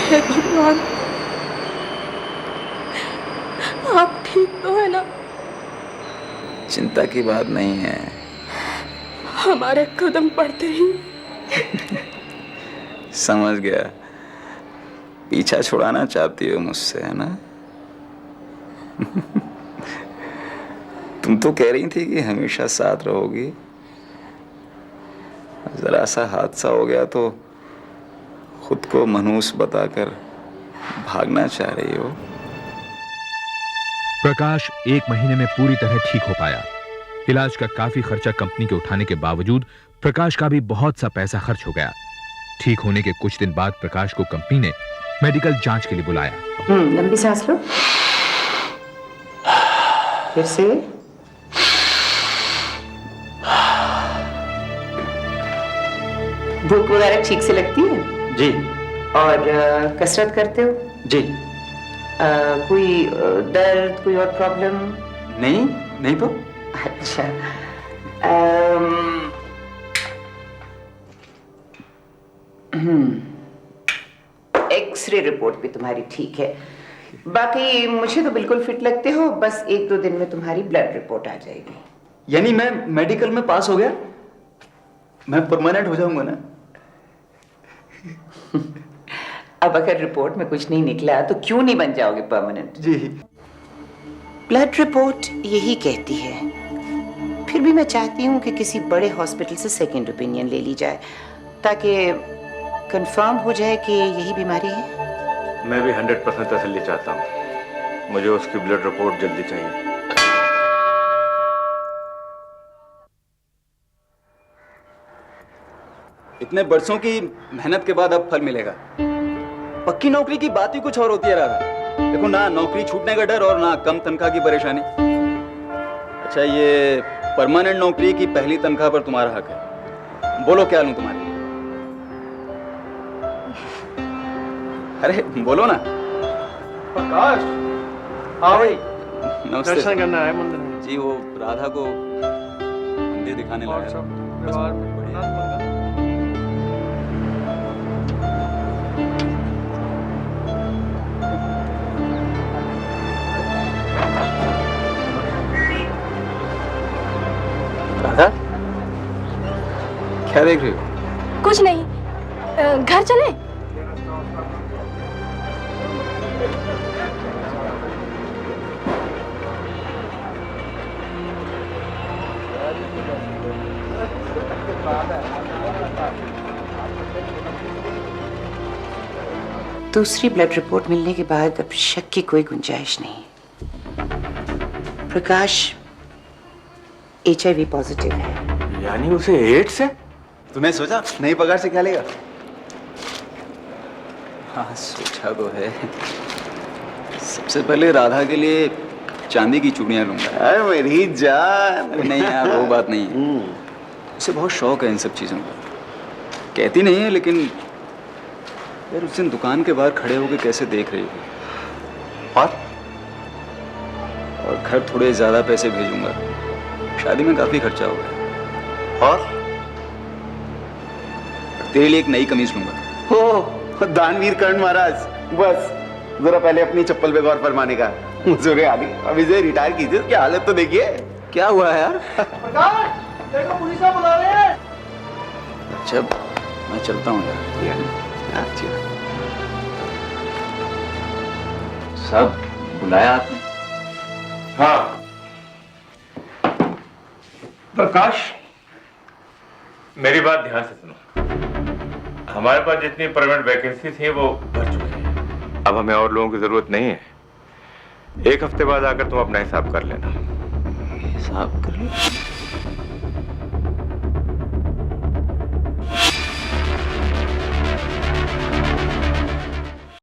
Speaker 15: हे भगवान, आप ठीक तो है ना?
Speaker 13: चिंता की बात नहीं है।
Speaker 15: हमारे कदम पड़ते ही
Speaker 13: समझ गया, पीछा छुड़ाना चाहती हो मुझसे, है ना? तुम तो कह रही थी कि हमेशा साथ रहोगी, जरा सा हादसा हो गया तो खुद को मनहूस बताकर भागना चाह रही हो।
Speaker 4: प्रकाश 1 महीने में पूरी तरह ठीक हो पाया। इलाज का काफी खर्चा कंपनी के उठाने के बावजूद प्रकाश का भी बहुत सा पैसा खर्च हो गया। ठीक होने के कुछ दिन बाद प्रकाश को कंपनी ने मेडिकल जांच के लिए बुलाया।
Speaker 2: लंबी सांस लो, फिर से। भूख वगैरह ठीक से लगती है?
Speaker 12: जी।
Speaker 2: और कसरत करते हो?
Speaker 12: जी।
Speaker 2: कोई दर्द, कोई और प्रॉब्लम?
Speaker 12: नहीं, नहीं तो।
Speaker 2: अच्छा, एक्सरे रिपोर्ट भी तुम्हारी ठीक है। बाकी मुझे तो बिल्कुल फिट लगते हो। बस 1-2 दिन में तुम्हारी ब्लड रिपोर्ट आ जाएगी।
Speaker 12: यानी मैं मेडिकल में पास हो गया, मैं परमानेंट हो जाऊंगा ना?
Speaker 2: अब अगर रिपोर्ट में कुछ नहीं निकला तो क्यों नहीं बन जाओगे परमानेंट?
Speaker 12: जी।
Speaker 2: ब्लड रिपोर्ट यही कहती है। फिर भी मैं चाहती हूँ कि किसी बड़े हॉस्पिटल से सेकंड ओपिनियन ले ली जाए, ताकि कंफर्म हो जाए कि यही बीमारी है।
Speaker 14: मैं भी 100% तसल्ली चाहता हूँ। मुझे उसकी ब्लड रिपोर्ट जल्दी चाहिए।
Speaker 12: इतने बरसों की मेहनत के बाद अब फल मिलेगा। पक्की नौकरी की बात ही कुछ और होती है राधा। देखो ना, नौकरी छूटने का डर और ना कम तनख्वाह की परेशानी। अच्छा, ये परमानेंट नौकरी की पहली तनख्वाह पर तुम्हारा हक है। बोलो क्या लूं तुम्हारे लिए? अरे बोलो ना।
Speaker 5: प्रकाश, हाँ भाई,
Speaker 12: नमस्ते।
Speaker 5: दर्शन करना है मंदिर में।
Speaker 12: जी, वो राधा को मंदिर दिखाने लाया। राधा, क्या देख रही हो?
Speaker 15: कुछ नहीं, घर चले?
Speaker 2: दूसरी ब्लड रिपोर्ट मिलने के बाद अब शक की कोई गुंजाइश नहीं। प्रकाश HIV पॉजिटिव है।
Speaker 14: यानी उसे एड्स है?
Speaker 12: तूने सोचा नई पगार से क्या लेगा? हाँ, सोचा तो है। सबसे पहले राधा के लिए चांदी की चूड़ियां लूंगा।
Speaker 5: अरे मेरी जान।
Speaker 12: अरे नहीं यार, वो बात नहीं है। उसे बहुत शौक है इन सब चीजों का। कहती नहीं है, लेकिन यार उस दिन दुकान के बाहर खड़े होकर कैसे देख रही थी। और घर थोड़े ज्यादा पैसे भेजूंगा। शादी में काफी खर्चा हो गया।
Speaker 5: और
Speaker 12: तेरे लिए एक नई कमीज लूंगा।
Speaker 5: हो दानवीर कर्ण महाराज, बस जरा पहले अपनी चप्पल पे गौर फरमाने का। मुझे आगे अभी से रिटायर कीजिए, क्या हालत तो देखिए।
Speaker 12: क्या हुआ है यार?
Speaker 11: प्रकाश, तेरे को पुलिस बुला रहे हैं।
Speaker 12: अच्छा, मैं चलता हूँ यार। सब बुलाया आपने?
Speaker 14: हाँ प्रकाश, मेरी बात ध्यान से सुनो। हमारे पास जितनी परमानेंट वैकेंसी थी वो भर चुकी है। अब हमें और लोगों की जरूरत नहीं है। 1 हफ्ते बाद आकर तुम अपना हिसाब कर लेना।
Speaker 13: हिसाब कर लो।